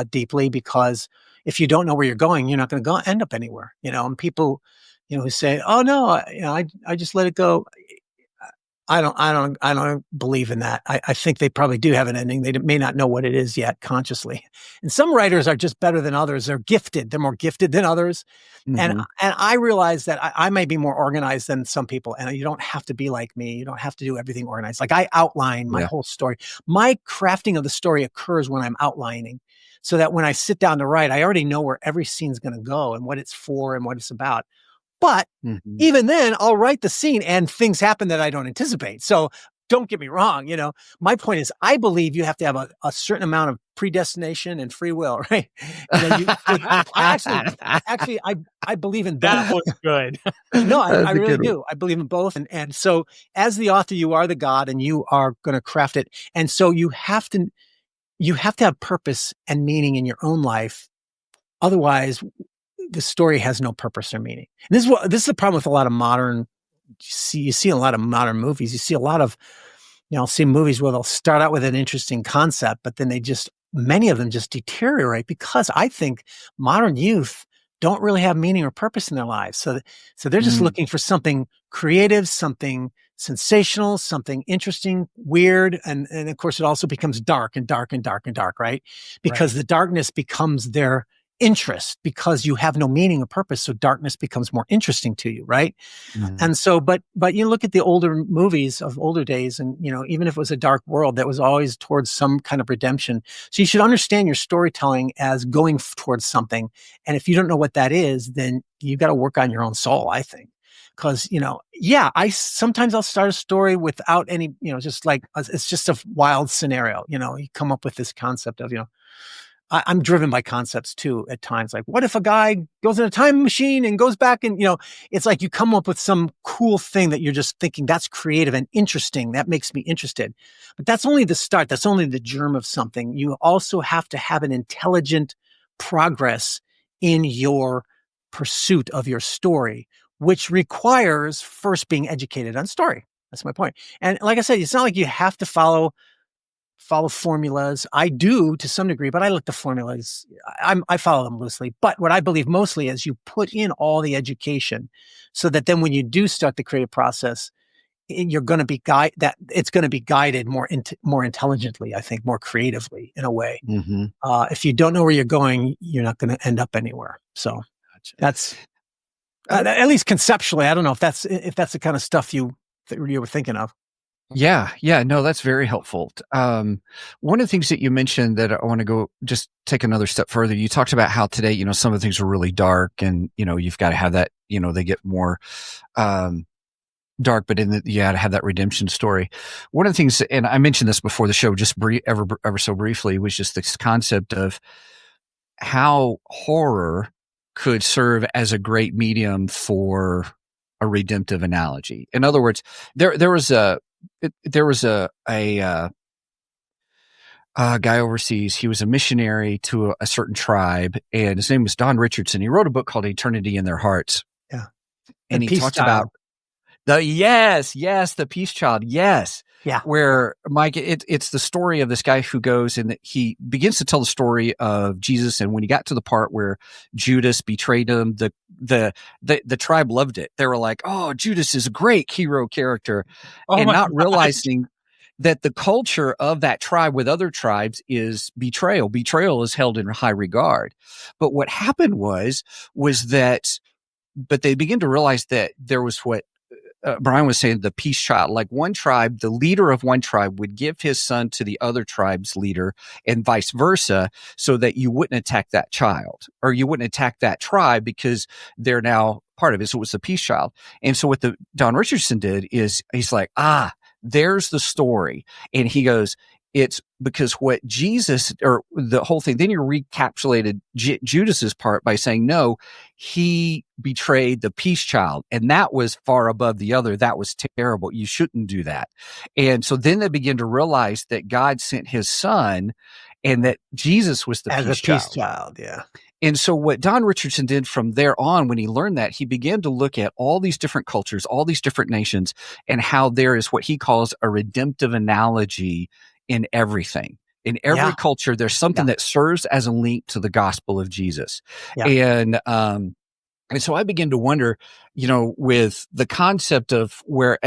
Speaker 4: deeply because if you don't know where you're going, you're not going to end up anywhere. And people, who say, "Oh no, I just let it go." I don't believe in that. I think they probably do have an ending. They may not know what it is yet consciously. And some writers are just better than others. They're gifted. They're more gifted than others. And I realize that I may be more organized than some people. And you don't have to be like me. You don't have to do everything organized. Like I outline my whole story. My crafting of the story occurs when I'm outlining so that when I sit down to write, I already know where every scene's going to go and what it's for and what it's about. But even then, I'll write the scene and things happen that I don't anticipate. So don't get me wrong. My point is, I believe you have to have a certain amount of predestination and free will, right? I believe in both.
Speaker 2: That was good.
Speaker 4: No, I really do. I believe in both. And so as the author, you are the God and you are going to craft it. And so you have to have purpose and meaning in your own life. Otherwise, the story has no purpose or meaning. And this is the problem with a lot of modern. You see a lot of modern movies. You see a lot of, I'll see movies where they'll start out with an interesting concept, but then many of them just deteriorate because I think modern youth don't really have meaning or purpose in their lives. So they're just looking for something creative, something sensational, something interesting, weird. And of course it also becomes dark and dark and dark and dark, right? Because the darkness becomes their interest because you have no meaning or purpose. So darkness becomes more interesting to you. Right. And so, but you look at the older movies of older days and, even if it was a dark world, that was always towards some kind of redemption. So you should understand your storytelling as going towards something. And if you don't know what that is, then you got to work on your own soul, I think. Cause, sometimes I'll start a story without any, just like, it's just a wild scenario. You come up with this concept of, I'm driven by concepts too at times. Like, what if a guy goes in a time machine and goes back and, it's like you come up with some cool thing that you're just thinking that's creative and interesting. That makes me interested. But that's only the start. That's only the germ of something. You also have to have an intelligent progress in your pursuit of your story, which requires first being educated on story. That's my point. And like I said, it's not like you have to follow formulas. I do to some degree, but I look to formulas. I follow them loosely. But what I believe mostly is you put in all the education so that then when you do start the creative process, you're going to be it's going to be guided more intelligently, I think, more creatively in a way. If you don't know where you're going, you're not going to end up anywhere. So that's at least conceptually. I don't know if that's the kind of stuff you were thinking of.
Speaker 1: Yeah. No, that's very helpful. One of the things that you mentioned that I want to go just take another step further, you talked about how today, some of the things are really dark and, you've got to have that, they get more, dark, but you got to have that redemption story. One of the things, and I mentioned this before the show, just ever so briefly, was just this concept of how horror could serve as a great medium for a redemptive analogy. In other words, there was there was a guy overseas. He was a missionary to a certain tribe, and his name was Don Richardson. He wrote a book called Eternity in Their Hearts.
Speaker 4: Yeah.
Speaker 1: And
Speaker 4: The
Speaker 1: he
Speaker 4: Peace
Speaker 1: talks
Speaker 4: Child.
Speaker 1: about the Peace Child. Yes.
Speaker 4: Yeah.
Speaker 1: Where Mike, it's the story of this guy who goes and he begins to tell the story of Jesus. And when he got to the part where Judas betrayed him, the tribe loved it. They were like, "Oh, Judas is a great hero character,"
Speaker 2: Oh
Speaker 1: and
Speaker 2: my
Speaker 1: not
Speaker 2: gosh.
Speaker 1: realizing that the culture of that tribe with other tribes is betrayal. Betrayal is held in high regard. But what happened was that, but they began to realize that there was what Brian was saying, the peace child. Like one tribe, the leader of one tribe would give his son to the other tribe's leader and vice versa, so that you wouldn't attack that child or you wouldn't attack that tribe because they're now part of it. So it was the peace child. And so what Don Richardson did is he's like, there's the story. And he goes, it's because what Jesus, or the whole thing, then you recapitulated Judas's part by saying, no, he betrayed the peace child. And that was far above the other. That was terrible. You shouldn't do that. And so then they begin to realize that God sent his son and that Jesus was the peace child.
Speaker 4: Yeah.
Speaker 1: And so what Don Richardson did from there on, when he learned that, he began to look at all these different cultures, all these different nations, and how there is what he calls a redemptive analogy in everything. In every culture, there's something that serves as a link to the gospel of Jesus. Yeah. And so I began to wonder, with the concept of where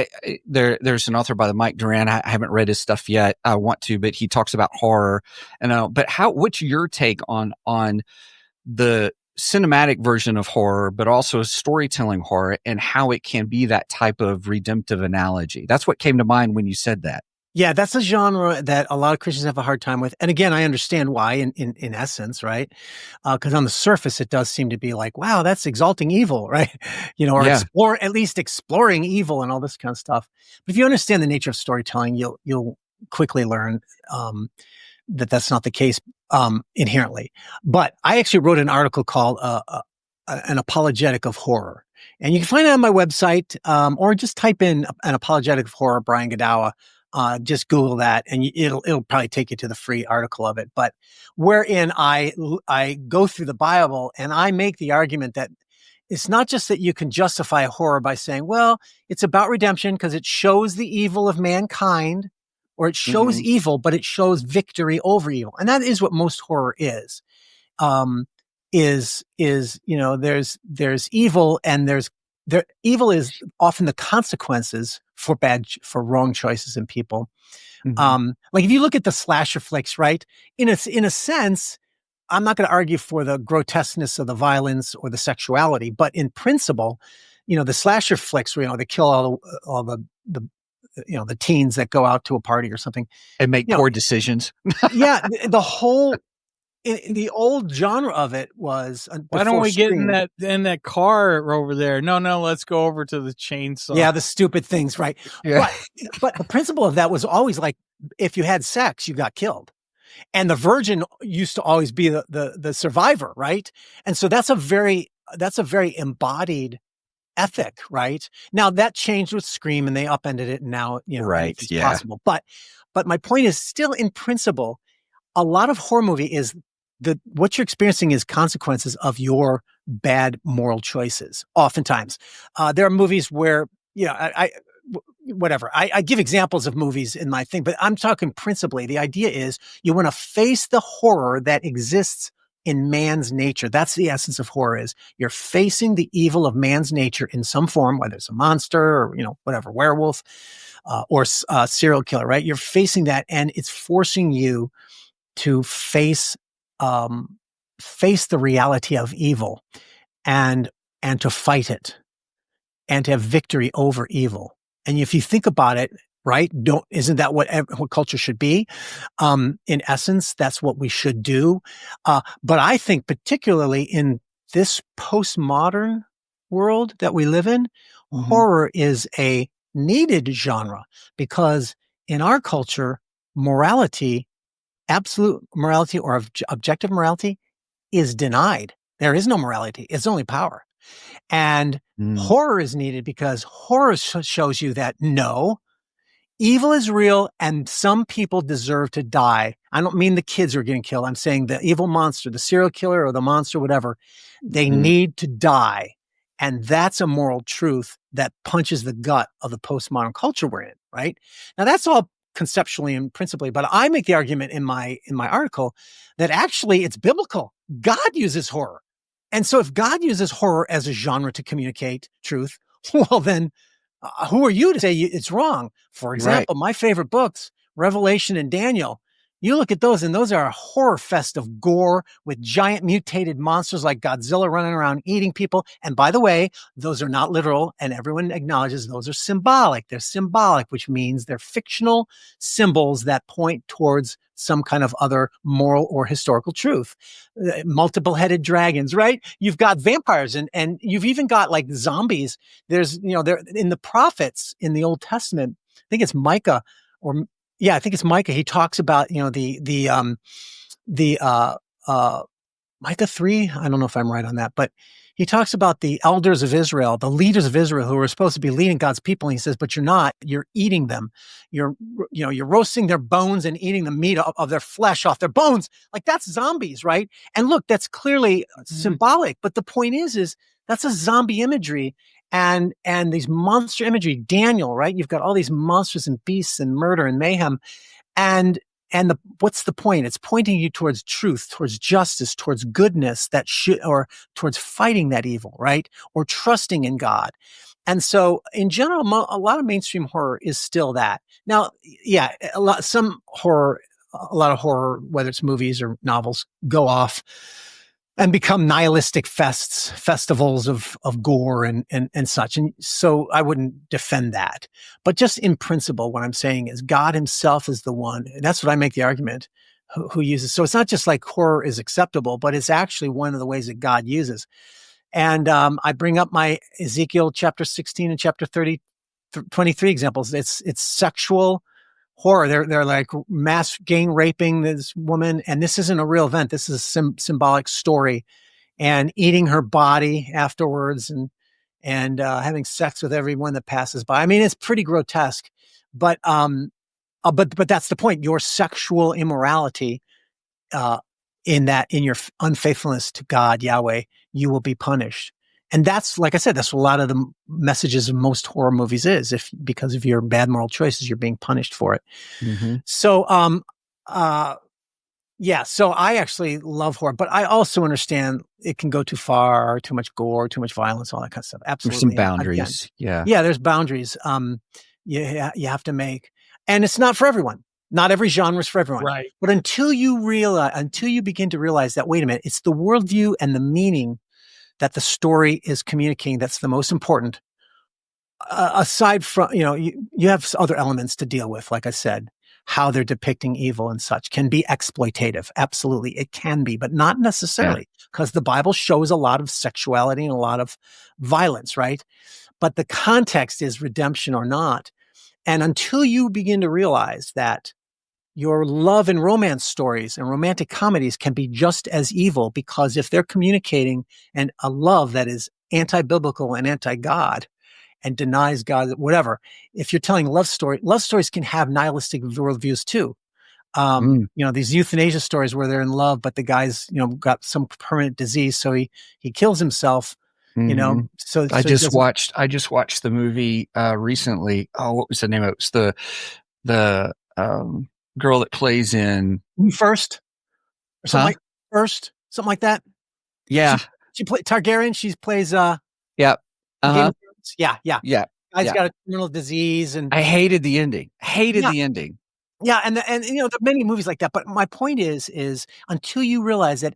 Speaker 1: there's an author by the Mike Duran. I haven't read his stuff yet. I want to, but he talks about horror. But what's your take on the cinematic version of horror, but also storytelling horror, and how it can be that type of redemptive analogy? That's what came to mind when you said that.
Speaker 4: Yeah, that's a genre that a lot of Christians have a hard time with. And again, I understand why in essence, right? Because on the surface, it does seem to be like, wow, that's exalting evil, right? Or at least exploring evil and all this kind of stuff. But if you understand the nature of storytelling, you'll quickly learn that that's not the case inherently. But I actually wrote an article called An Apologetic of Horror. And you can find it on my website, or just type in An Apologetic of Horror, Brian Godawa. Just Google that and it'll probably take you to the free article of it. But wherein I go through the Bible and I make the argument that it's not just that you can justify a horror by saying, well, it's about redemption because it shows the evil of mankind, or it shows evil, but it shows victory over evil. And that is what most horror is. There's evil, and evil is often the consequences for wrong choices in people. Like if you look at the slasher flicks, right? In a sense, I'm not going to argue for the grotesqueness of the violence or the sexuality, but in principle, the slasher flicks where, they kill all the teens that go out to a party or something
Speaker 1: and make poor decisions.
Speaker 4: The old genre of it was.
Speaker 2: Why don't we get in that car over there? No, let's go over to the chainsaw.
Speaker 4: Yeah, the stupid things, right? Yeah. But the principle of that was always like, if you had sex, you got killed, and the virgin used to always be the survivor, right? And so that's a very embodied ethic, right? Now that changed with Scream, and they upended it, and now it's possible. But my point is still, in principle, a lot of horror movie is what you're experiencing is consequences of your bad moral choices. Oftentimes, there are movies where, I give examples of movies in my thing, but I'm talking principally. The idea is you want to face the horror that exists in man's nature. That's the essence of horror is you're facing the evil of man's nature in some form, whether it's a monster or, whatever, werewolf, or serial killer, right? You're facing that, and it's forcing you to face the reality of evil and to fight it and to have victory over evil. And if you think about it, right, isn't that what culture should be? In essence, that's what we should do. But I think particularly in this postmodern world that we live in, horror is a needed genre, because in our culture, absolute morality or objective morality is denied. There is no morality. It's only power. And horror is needed because horror shows you that no, Evil is real, and some people deserve to die. I don't mean the kids who are getting killed. I'm saying the evil monster, the serial killer or the monster, whatever, they need to die. And that's a moral truth that punches the gut of the postmodern culture we're in, right? Now, that's all conceptually and principally, but I make the argument in my article that actually it's biblical. God uses horror. And so if God uses horror as a genre to communicate truth, well, then who are you to say it's wrong? For example, my favorite books, Revelation and Daniel, you look at those and those are a horror fest of gore with giant mutated monsters like Godzilla running around eating people. And by the way, those are not literal, and everyone acknowledges those are symbolic. They're symbolic, which means they're fictional symbols that point towards some kind of other moral or historical truth. Multiple headed dragons, right? You've got vampires and you've even got like zombies. There's, they're in the prophets in the Old Testament. I think it's Micah I think it's Micah. He talks about, Micah 3. I don't know if I'm right on that, but he talks about the elders of Israel, the leaders of Israel who are supposed to be leading God's people. And he says, but you're not, you're eating them. You're roasting their bones and eating the meat of their flesh off their bones. Like that's zombies, right? And look, that's clearly symbolic. But the point is that's a zombie imagery. And these monster imagery, Daniel, right? You've got all these monsters and beasts and murder and mayhem. And what's the point? It's pointing you towards truth, towards justice, towards goodness or towards fighting that evil, right? Or trusting in God. And so in general, a lot of mainstream horror is still that. Now, yeah, a lot of horror, whether it's movies or novels, go off and become nihilistic festivals of gore and such. And so I wouldn't defend that. But just in principle, what I'm saying is God himself is the one, and that's what I make the argument, who uses. So it's not just like horror is acceptable, but it's actually one of the ways that God uses. And I bring up my Ezekiel chapter 16 and chapter 23 examples. It's sexual horror. They're like mass gang raping this woman, and this isn't a real event. This is a symbolic story, and eating her body afterwards, and having sex with everyone that passes by. I mean, it's pretty grotesque, but that's the point. Your sexual immorality, in your unfaithfulness to God, Yahweh, you will be punished. And that's, like I said, that's a lot of the messages of most horror movies is because of your bad moral choices, you're being punished for it. Mm-hmm. So, so I actually love horror, but I also understand it can go too far, too much gore, too much violence, all that kind of stuff. Absolutely.
Speaker 1: There's some boundaries.
Speaker 4: Yeah, there's boundaries. You have to make, and it's not for everyone. Not every genre is for everyone.
Speaker 2: Right.
Speaker 4: But until you begin to realize that, wait a minute, it's the worldview and the meaning that the story is communicating that's the most important. Aside from, you have other elements to deal with, like I said, how they're depicting evil and such can be exploitative. Absolutely, it can be, but not necessarily, because the Bible shows a lot of sexuality and a lot of violence, right? But the context is redemption or not. And until you begin to realize that your love and romance stories and romantic comedies can be just as evil, because if they're communicating a love that is anti-biblical and anti-God and denies God, whatever, if you're telling love stories can have nihilistic worldviews too. These euthanasia stories where they're in love, but the guy's, got some permanent disease. So he kills himself, so
Speaker 1: I just watched the movie, recently. Oh, what was the name of it? It was the girl that plays in
Speaker 4: First or something something like that.
Speaker 1: Yeah.
Speaker 4: She plays Targaryen. She plays,
Speaker 1: yeah. Uh-huh.
Speaker 4: Yeah. Guy's got a terminal disease, and
Speaker 1: I hated the ending. The ending.
Speaker 4: Yeah. And there are many movies like that. But my point is until you realize that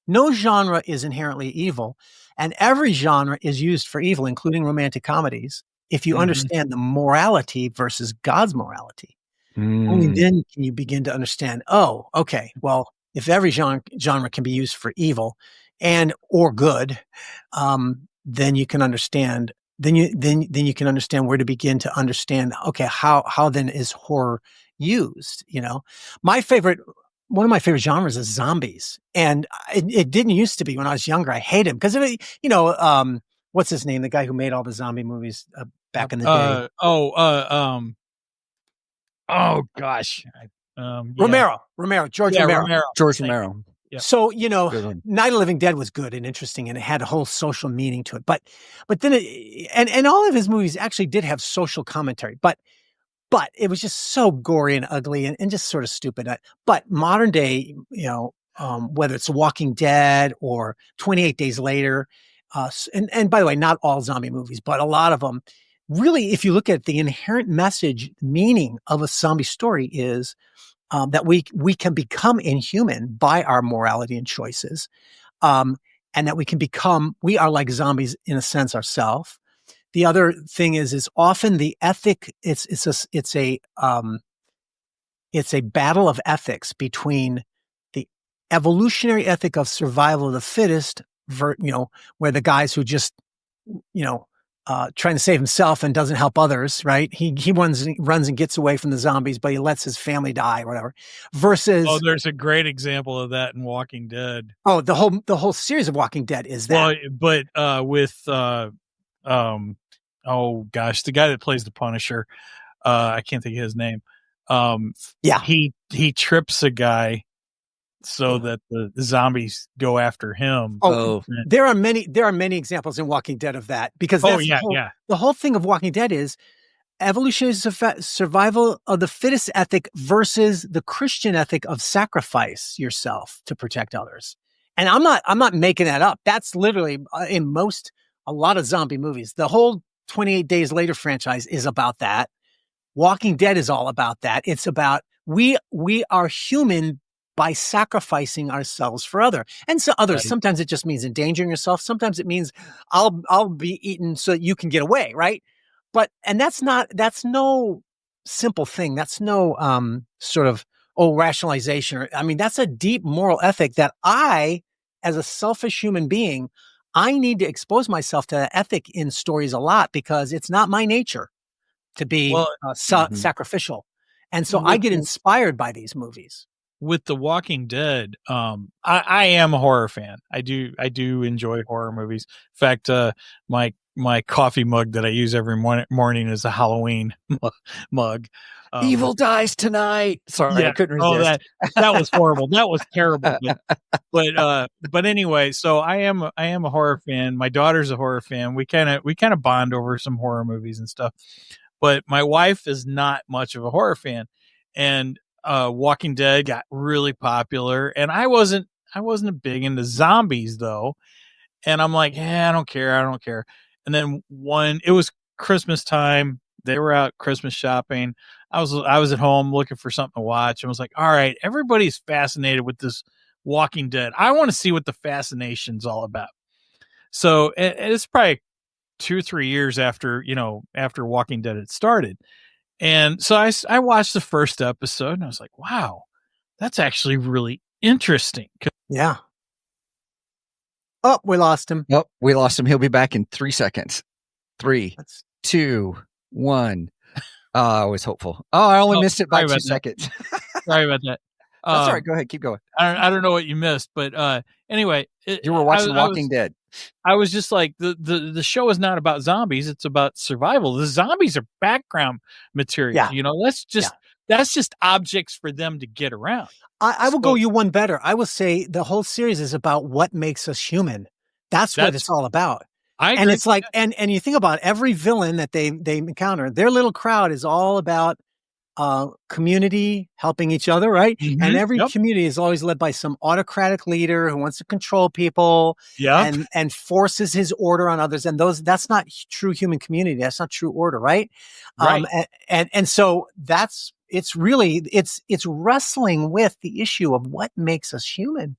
Speaker 4: no genre is inherently evil, and every genre is used for evil, including romantic comedies. If you understand the morality versus God's morality, only then can you begin to understand, oh, okay, well, if every genre can be used for evil or good, then you can understand. Then you can understand where to begin to understand. Okay, how then is horror used? One of my favorite genres is zombies, and it didn't used to be when I was younger. I hated him because what's his name? The guy who made all the zombie movies back in the day.
Speaker 2: Oh gosh.
Speaker 4: Romero, George Romero.
Speaker 1: George Romero.
Speaker 2: Yep.
Speaker 4: So,
Speaker 1: Good one.
Speaker 4: Night of the Living Dead was good and interesting, and it had a whole social meaning to it. But then and all of his movies actually did have social commentary, but it was just so gory and ugly and just sort of stupid. But modern day, whether it's Walking Dead or 28 Days Later, and by the way, not all zombie movies, but a lot of them, really, if you look at the inherent meaning of a zombie story is that we can become inhuman by our morality and choices, and that we are like zombies in a sense ourselves. The other thing is often the ethic. It's a battle of ethics between the evolutionary ethic of survival of the fittest, where the guys who just, trying to save himself and doesn't help others, right? He runs and gets away from the zombies, but he lets his family die or whatever. Versus,
Speaker 2: there's a great example of that in Walking Dead.
Speaker 4: Oh, the whole series of Walking Dead is that.
Speaker 2: Well, but with oh gosh, the guy that plays the Punisher, I can't think of his name. He trips a guy so that the zombies go after him.
Speaker 4: There are many examples in Walking Dead of that, because the whole thing of Walking Dead is evolutionary survival of the fittest ethic versus the Christian ethic of sacrifice yourself to protect others. And I'm not making that up. That's literally in a lot of zombie movies. The whole 28 Days Later franchise is about that. Walking Dead is all about that. It's about we are human by sacrificing ourselves for others. Right. Sometimes it just means endangering yourself. Sometimes it means I'll be eaten so that you can get away, right? And that's no simple thing. That's no sort of rationalization. That's a deep moral ethic that I, as a selfish human being, I need to expose myself to that ethic in stories a lot, because it's not my nature to be sacrificial. And so I get inspired by these movies.
Speaker 2: With The Walking Dead, I am a horror fan. I do enjoy horror movies. In fact, my coffee mug that I use every morning is a Halloween mug.
Speaker 1: Evil dies tonight. Sorry, I couldn't resist.
Speaker 2: That was horrible. That was terrible. But anyway, so I am a horror fan. My daughter's a horror fan. We kind of bond over some horror movies and stuff. But my wife is not much of a horror fan, and Walking Dead got really popular, and I wasn't big into zombies though. And I'm like, I don't care. And then it was Christmas time. They were out Christmas shopping. I was at home looking for something to watch. I was like, all right, everybody's fascinated with this Walking Dead. I want to see what the fascination's all about. So it's probably 2 or 3 years after Walking Dead had started. And so I watched the first episode and I was like, wow, that's actually really interesting.
Speaker 4: Yeah. Oh, we lost him.
Speaker 1: Nope, we lost him. He'll be back in 3 seconds. 3, 2, 1. I was hopeful. I only missed it by 2 seconds.
Speaker 2: Sorry about that.
Speaker 1: That's all right. Go ahead. Keep going.
Speaker 2: I don't know what you missed, but anyway.
Speaker 1: You were watching Walking Dead.
Speaker 2: I was just like, the show is not about zombies. It's about survival. The zombies are background material. Yeah. That's just objects for them to get around.
Speaker 4: I will go you one better. I will say the whole series is about what makes us human. That's what it's all about. And it's like, and you think about every villain that they encounter, their little crowd is all about community, helping each other, right? Mm-hmm. And every community is always led by some autocratic leader who wants to control people and forces his order on others. And that's not true human community. That's not true order, right?
Speaker 2: Right.
Speaker 4: And so it's wrestling with the issue of what makes us human.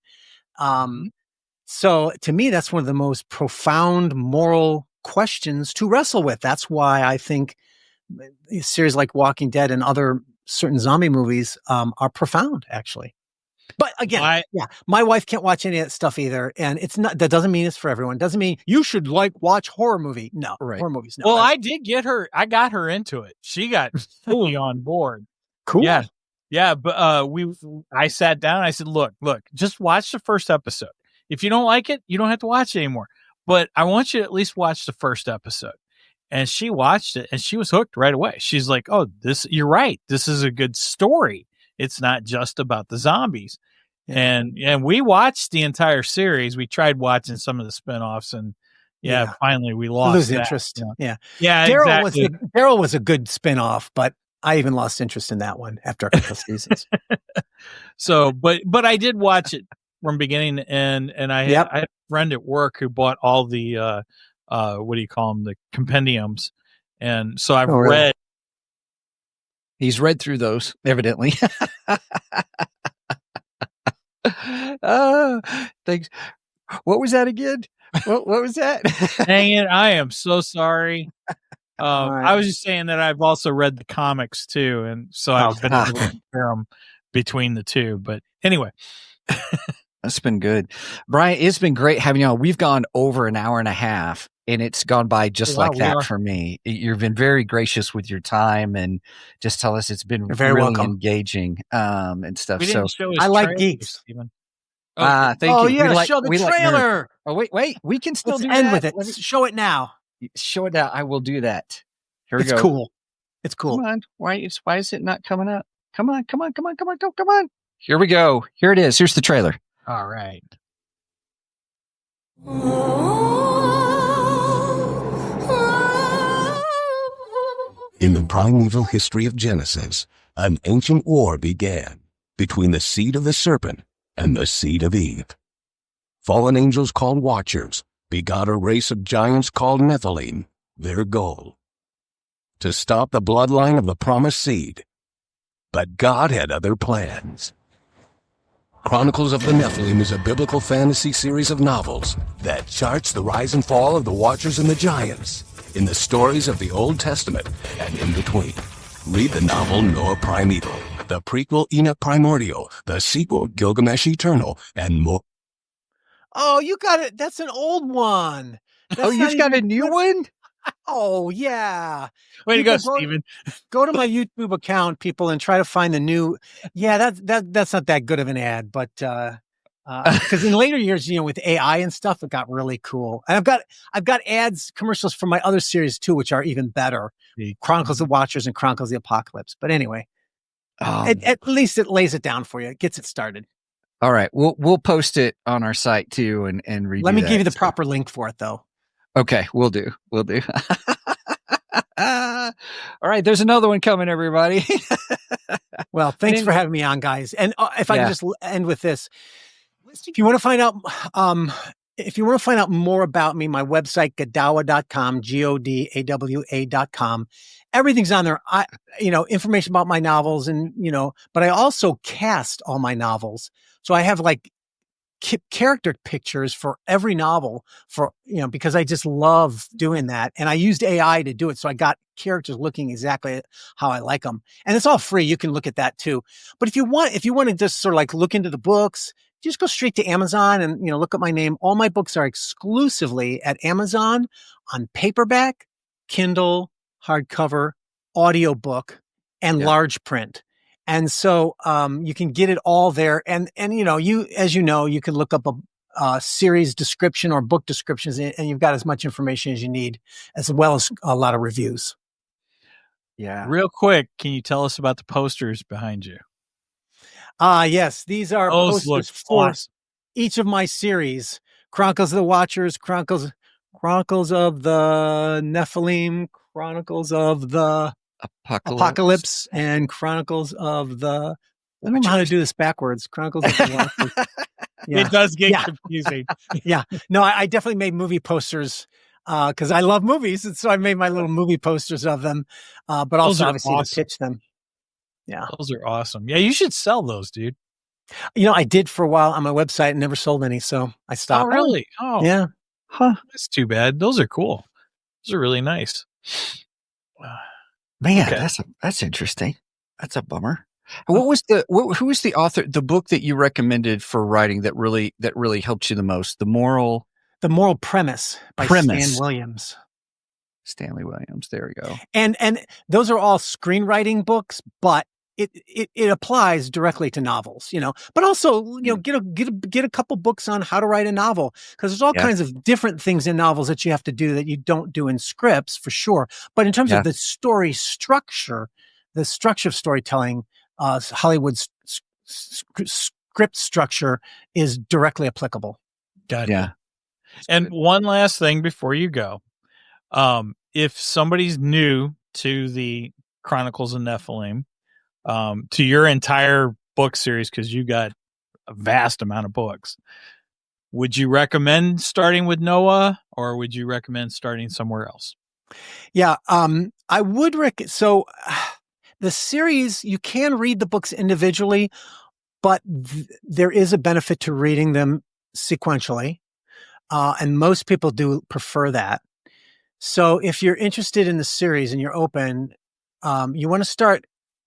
Speaker 4: So to me, that's one of the most profound moral questions to wrestle with. That's why I think a series like Walking Dead and other certain zombie movies are profound, actually. But again, my wife can't watch any of that stuff either, and that doesn't mean it's for everyone. Doesn't mean you should watch horror movie. No, right. Horror movies. No.
Speaker 2: Well, I did get her. I got her into it. She got fully on board.
Speaker 4: Cool.
Speaker 2: Yeah. But I sat down. I said, look, just watch the first episode. If you don't like it, you don't have to watch it anymore. But I want you to at least watch the first episode. and she watched it and she was hooked right away. She's like, "Oh, you're right. This is a good story. It's not just about the zombies."
Speaker 4: Yeah.
Speaker 2: And we watched the entire series. We tried watching some of the spinoffs, and finally we lost
Speaker 4: lose
Speaker 2: that.
Speaker 4: interest. Yeah.
Speaker 2: Daryl
Speaker 4: was a good spinoff, but I even lost interest in that one after a couple of seasons.
Speaker 2: So, but I did watch it from beginning to end, and I had a friend at work who bought all the what do you call them, the compendiums, and so I've read.
Speaker 1: He's read through those, evidently. Thanks. What was that again? What was that?
Speaker 2: Dang it! I am so sorry. Right. I was just saying that I've also read the comics too, and so I've been able to compare them between the two. But anyway.
Speaker 1: That's been good. Brian, it's been great having you on. We've gone over an hour and a half, and it's gone by just like that for me. You've been very gracious with your time, and just tell us it's been really engaging and stuff.
Speaker 2: We didn't show his
Speaker 4: I like geeks.
Speaker 2: Steven.
Speaker 1: Thank you.
Speaker 4: You gotta show the trailer.
Speaker 1: Wait. We can still
Speaker 4: end with it. Show it now.
Speaker 1: Show it now. I will do that. Here we go.
Speaker 4: It's cool.
Speaker 1: Come on. Why is it not coming up? Come on. Here we go. Here it is. Here's the trailer.
Speaker 2: All right.
Speaker 5: In the primeval history of Genesis, an ancient war began between the seed of the serpent and the seed of Eve. Fallen angels called Watchers begot a race of giants called Nephilim, their goal: to stop the bloodline of the promised seed. But God had other plans. Chronicles of the Nephilim is a biblical fantasy series of novels that charts the rise and fall of the Watchers and the Giants in the stories of the Old Testament and in between. Read the novel Noah Primeval, the prequel Enoch Primordial, the sequel Gilgamesh Eternal, and more.
Speaker 4: Oh, you got it. That's an old one.
Speaker 1: You've got a new one?
Speaker 4: Oh, yeah.
Speaker 2: Way to go, Steven.
Speaker 4: Go to my YouTube account, people, and try to find the new. Yeah, that's not that good of an ad, but because in later years, with AI and stuff, it got really cool. And I've got commercials for my other series too, which are even better. Chronicles of Watchers and Chronicles of the Apocalypse. But anyway, at least it lays it down for you. It gets it started.
Speaker 1: All right, we'll post it on our site too, and read.
Speaker 4: Let me give you the proper link for it, though.
Speaker 1: Okay, we'll do. All right, there's another one coming, everybody.
Speaker 4: Well, thanks for having me on, guys. And if I can just end with this, if you want to find out, more about me, my website, godawa.com, GODAWA.com. Everything's on there. Information about my novels, and but I also cast all my novels, so I have like character pictures for every novel because I just love doing that. And I used AI to do it. So I got characters looking exactly how I like them, and it's all free. You can look at that too. But if you want to just sort of like look into the books, just go straight to Amazon and, look at my name. All my books are exclusively at Amazon on paperback, Kindle, hardcover, audiobook, and large print. And so you can get it all there. And you can look up a series description or book descriptions, and you've got as much information as you need, as well as a lot of reviews.
Speaker 1: Yeah.
Speaker 2: Real quick, can you tell us about the posters behind you?
Speaker 4: Yes. These are posters for each of my series: Chronicles of the Watchers, Chronicles of the Nephilim, Chronicles of the Apocalypse, and Chronicles of the. I don't know how to do this backwards. Chronicles of the Watchers.
Speaker 2: Yeah. It does get confusing.
Speaker 4: Yeah. No, I definitely made movie posters because I love movies, and so I made my little movie posters of them. But also obviously to pitch them. Yeah,
Speaker 2: those are awesome. Yeah, you should sell those, dude.
Speaker 4: I did for a while on my website and never sold any, so I stopped.
Speaker 2: Oh, really?
Speaker 4: Oh, yeah.
Speaker 2: Huh. That's too bad. Those are cool. Those are really nice.
Speaker 1: Man, that's interesting. That's a bummer. Who was the author, the book that you recommended for writing that really helped you the most? The Moral
Speaker 4: Premise by Stan Williams.
Speaker 1: Stanley Williams. There we go.
Speaker 4: And those are all screenwriting books, but it applies directly to novels, but also, get a couple books on how to write a novel, because there's all kinds of different things in novels that you have to do that you don't do in scripts, for sure. But in terms of the story structure, the structure of storytelling, Hollywood's script structure is directly applicable.
Speaker 2: Gotcha.
Speaker 1: Yeah.
Speaker 2: And one last thing before you go. If somebody's new to the Chronicles of Nephilim, to your entire book series, because you got a vast amount of books, would you recommend starting with Noah, or would you recommend starting somewhere else?
Speaker 4: Yeah, I would so the series, you can read the books individually, but there is a benefit to reading them sequentially, and most people do prefer that. So if you're interested in the series and you're open, you want to start.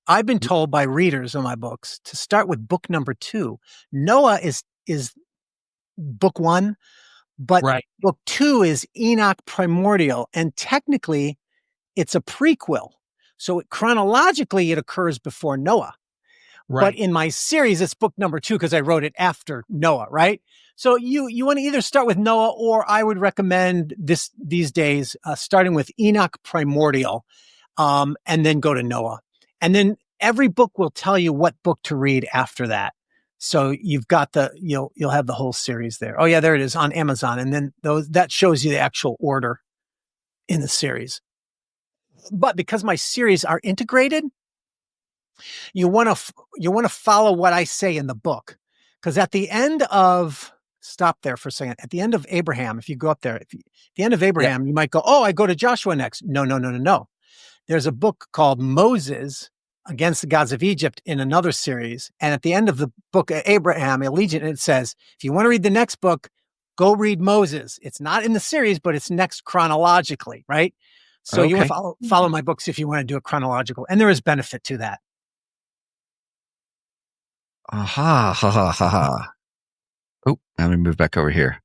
Speaker 4: I've been told by readers of my books to start with book number 2. Noah is book 1, but book 2 is Enoch Primordial, and technically it's a prequel. So chronologically, it occurs before Noah. Right. But in my series, it's book number 2 because I wrote it after Noah, right? So you want to either start with Noah, or I would recommend these days starting with Enoch Primordial, and then go to Noah. And then every book will tell you what book to read after that. So you've got you'll have the whole series there. Oh yeah, there it is on Amazon. And then that shows you the actual order in the series. But because my series are integrated, you want to follow what I say in the book. Because at the end of, stop there for a second. At the end of Abraham, if you go up there, at the end of Abraham, you might go, oh, I go to Joshua next. No. There's a book called Moses Against the Gods of Egypt in another series. And at the end of the book of Abraham, Allegiant, it says, if you want to read the next book, go read Moses. It's not in the series, but it's next chronologically, right? So you want to follow my books if you want to do it chronological. And there is benefit to that.
Speaker 1: Aha, ha, ha, ha, ha. Oh, let me move back over here.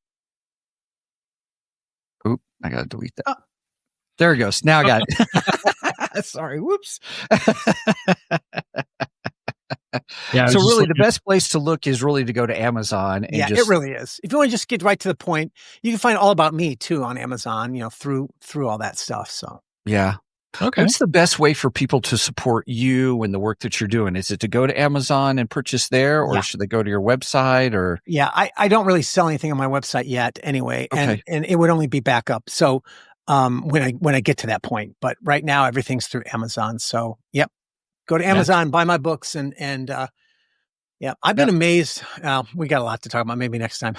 Speaker 1: Oh, I got to delete that. Oh. There it goes. Now I got it. Sorry. Whoops.
Speaker 4: Yeah.
Speaker 1: So really the best place to look is really to go to Amazon. And
Speaker 4: it really is. If you want to just get right to the point, you can find all about me too on Amazon, through all that stuff. So
Speaker 1: yeah. Okay. What's the best way for people to support you and the work that you're doing? Is it to go to Amazon and purchase there, or should they go to your website? Or
Speaker 4: I don't really sell anything on my website yet anyway. And it would only be backup. So when I get to that point, but right now everything's through Amazon. So go to Amazon, buy my books, and I've been amazed. We got a lot to talk about. Maybe next time.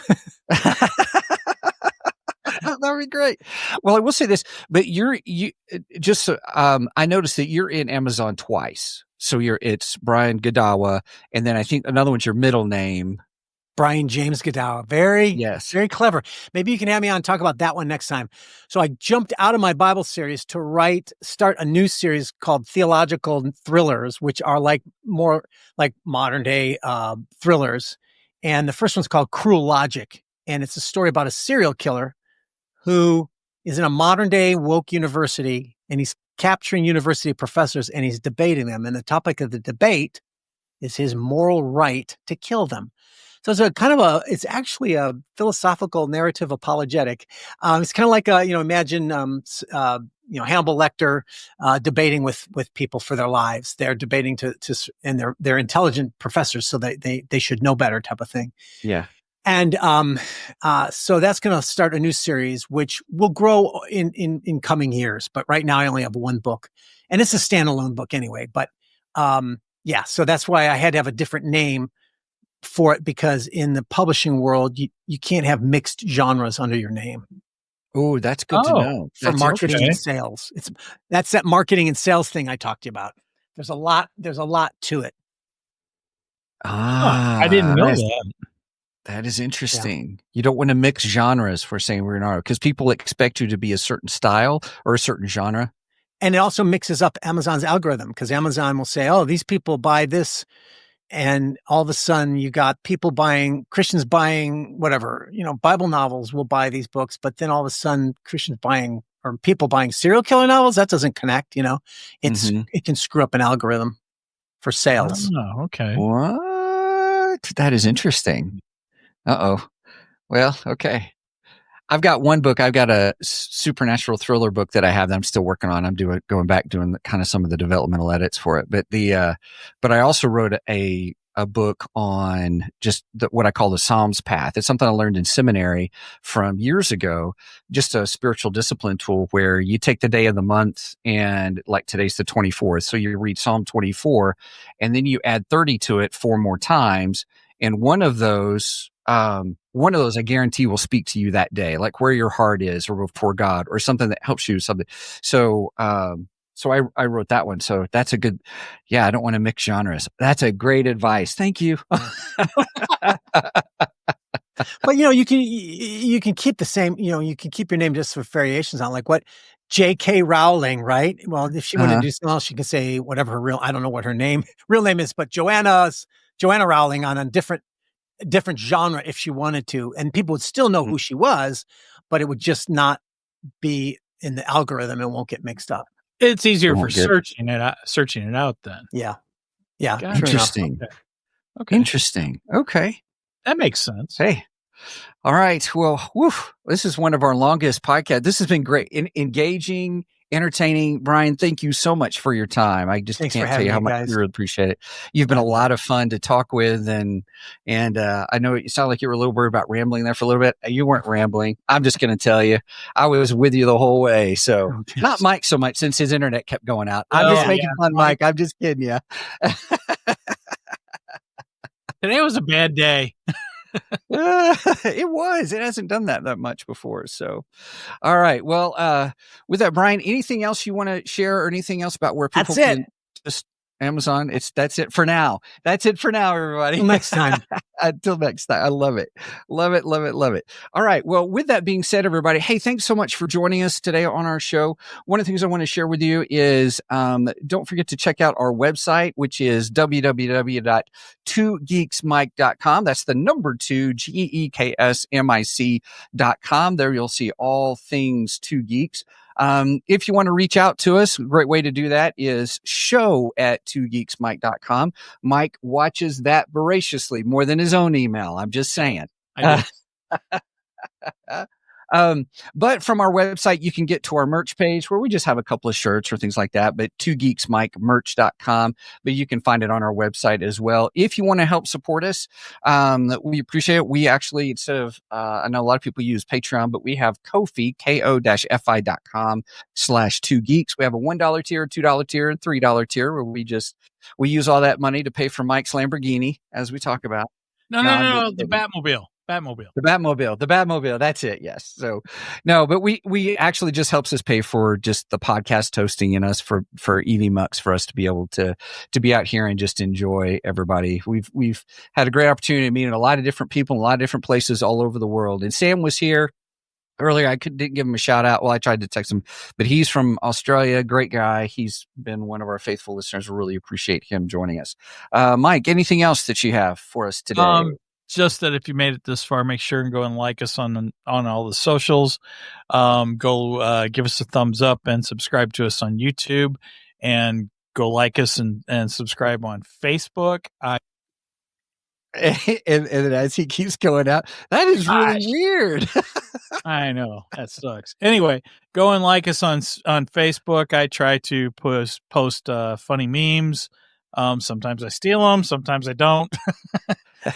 Speaker 1: That would be great. Well, I will say this, but I noticed that you're in Amazon twice. So it's Brian Godawa, and then I think another one's your middle name.
Speaker 4: Brian James Godawa. Very clever. Maybe you can have me on and talk about that one next time. So I jumped out of my Bible series to start a new series called Theological Thrillers, which are more like modern day thrillers. And the first one's called Cruel Logic. And it's a story about a serial killer who is in a modern day woke university, and he's capturing university professors and he's debating them. And the topic of the debate is his moral right to kill them. So it's actually a philosophical narrative apologetic. It's kind of like imagine Hannibal Lecter debating with people for their lives. They're debating and they're intelligent professors, so they should know better, type of thing.
Speaker 1: Yeah.
Speaker 4: And so that's going to start a new series, which will grow in coming years. But right now I only have one book, and it's a standalone book anyway. But so that's why I had to have a different name for it, because in the publishing world, you can't have mixed genres under your name.
Speaker 1: Oh, that's good to know.
Speaker 4: For marketing and sales. That's that marketing and sales thing I talked to you about. There's a lot to it.
Speaker 2: I didn't know that.
Speaker 1: That is interesting. Yeah. You don't want to mix genres for saying we're in art, because people expect you to be a certain style or a certain genre.
Speaker 4: And it also mixes up Amazon's algorithm, because Amazon will say, oh, these people buy this. And all of a sudden you got Christians buying whatever, Bible novels will buy these books. But then all of a sudden people buying serial killer novels, that doesn't connect, It can screw up an algorithm for sales.
Speaker 2: Oh, okay.
Speaker 1: What? That is interesting. Uh-oh. Well, okay. I've got one book. I've got a supernatural thriller book that I have that I'm still working on. I'm going back doing kind of some of the developmental edits for it. But but I also wrote a book on just what I call the Psalms path. It's something I learned in seminary from years ago, just a spiritual discipline tool where you take the day of the month, and like today's the 24th. So you read Psalm 24 and then you add 30 to it 4 more times. And one of those I guarantee will speak to you that day, like where your heart is or before God or something that helps you something. So, so I wrote that one. So that's a good, I don't want to mix genres. That's a great advice. Thank you.
Speaker 4: But you can keep the same, you can keep your name just with variations on, like what J.K. Rowling, right? Well, if she wanted to do something else, she can say whatever I don't know what her real name is, but Joanna Rowling on a different genre if she wanted to, and people would still know who she was, but it would just not be in the algorithm. It won't get mixed up.
Speaker 2: It's easier for searching it out then.
Speaker 4: Yeah.
Speaker 2: Gotcha.
Speaker 1: Interesting. Okay. Interesting. Okay.
Speaker 2: That makes sense.
Speaker 1: Hey. All right. Well, this is one of our longest podcasts. This has been great. Engaging, entertaining. Brian, thank you so much for your time. I just can't tell you how much we really appreciate it. You've been a lot of fun to talk with, and I know it sounded like you were a little worried about rambling there for a little bit. You weren't rambling. I'm just going to tell you, I was with you the whole way. So not Mike so much, since his internet kept going out. I'm just making fun, Mike. I'm just kidding you.
Speaker 2: Today was a bad day.
Speaker 1: It was. It hasn't done that much before. So, all right. Well, with that, Brian, anything else you want to share, or anything else about where people can just Amazon? That's it for now. That's it for now, everybody.
Speaker 4: Until next time.
Speaker 1: Until next time. I love it. Love it. Love it. Love it. All right. Well, with that being said, everybody, hey, thanks so much for joining us today on our show. One of the things I want to share with you is don't forget to check out our website, which is www.twogeeksmic.com. That's the number 2 GEEKSMIC.com. There you'll see all things Two Geeks. If you want to reach out to us, a great way to do that is show@twogeeksmic.com. Mike watches that voraciously, more than his own email. I'm just saying.
Speaker 2: I do.
Speaker 1: But from our website, you can get to our merch page where we just have a couple of shirts or things like that, but twogeeksmicmerch.com, but you can find it on our website as well. If you want to help support us, we appreciate it. We actually, instead of, I know a lot of people use Patreon, but we have Ko-fi, ko-fi.com/2geeks. We have a $1 tier, $2 tier, and $3 tier where we use all that money to pay for Mike's Lamborghini, as we talk about.
Speaker 2: No, the Batmobile.
Speaker 1: The Batmobile. That's it. Yes. So no, but we actually just helps us pay for just the podcast hosting and us for EV Mucks, for us to be able to be out here and just enjoy everybody. We've had a great opportunity to meet a lot of different people in a lot of different places all over the world. And Sam was here earlier. I didn't give him a shout out. Well, I tried to text him, but he's from Australia. Great guy. He's been one of our faithful listeners. We really appreciate him joining us. Mike, anything else that you have for us today?
Speaker 2: Just that if you made it this far, make sure and go and like us on all the socials. Go give us a thumbs up and subscribe to us on YouTube, and go like us and subscribe on Facebook.
Speaker 1: And as he keeps going out, that is really weird.
Speaker 2: I know, that sucks. Anyway, go and like us on Facebook. I try to post funny memes. Sometimes I steal them, sometimes I don't.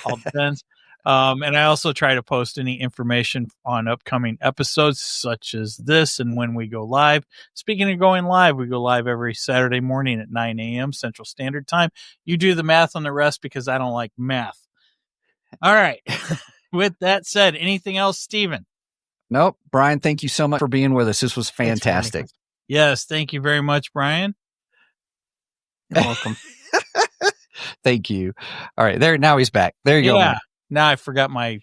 Speaker 2: All depends. And I also try to post any information on upcoming episodes such as this and when we go live. Speaking of going live, we go live every Saturday morning at 9 a.m. Central Standard Time. You do the math on the rest, because I don't like math. All right. With that said, anything else, Stephen?
Speaker 1: Nope. Brian, thank you so much for being with us. This was fantastic.
Speaker 2: Yes. Thank you very much, Brian.
Speaker 4: You're welcome.
Speaker 1: Thank you. All right. There. Now he's back. There you go.
Speaker 2: Yeah. Now I forgot my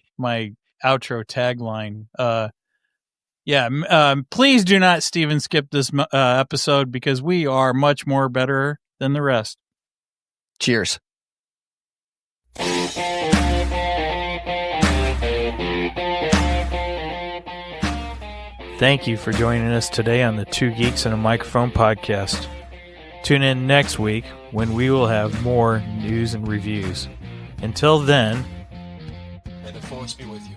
Speaker 2: outro tagline. Please do not, Stephen, skip this episode, because we are much more better than the rest.
Speaker 1: Cheers.
Speaker 2: Thank you for joining us today on the Two Geeks and a Microphone podcast. Tune in next week when we will have more news and reviews. Until then,
Speaker 6: may the force be with you.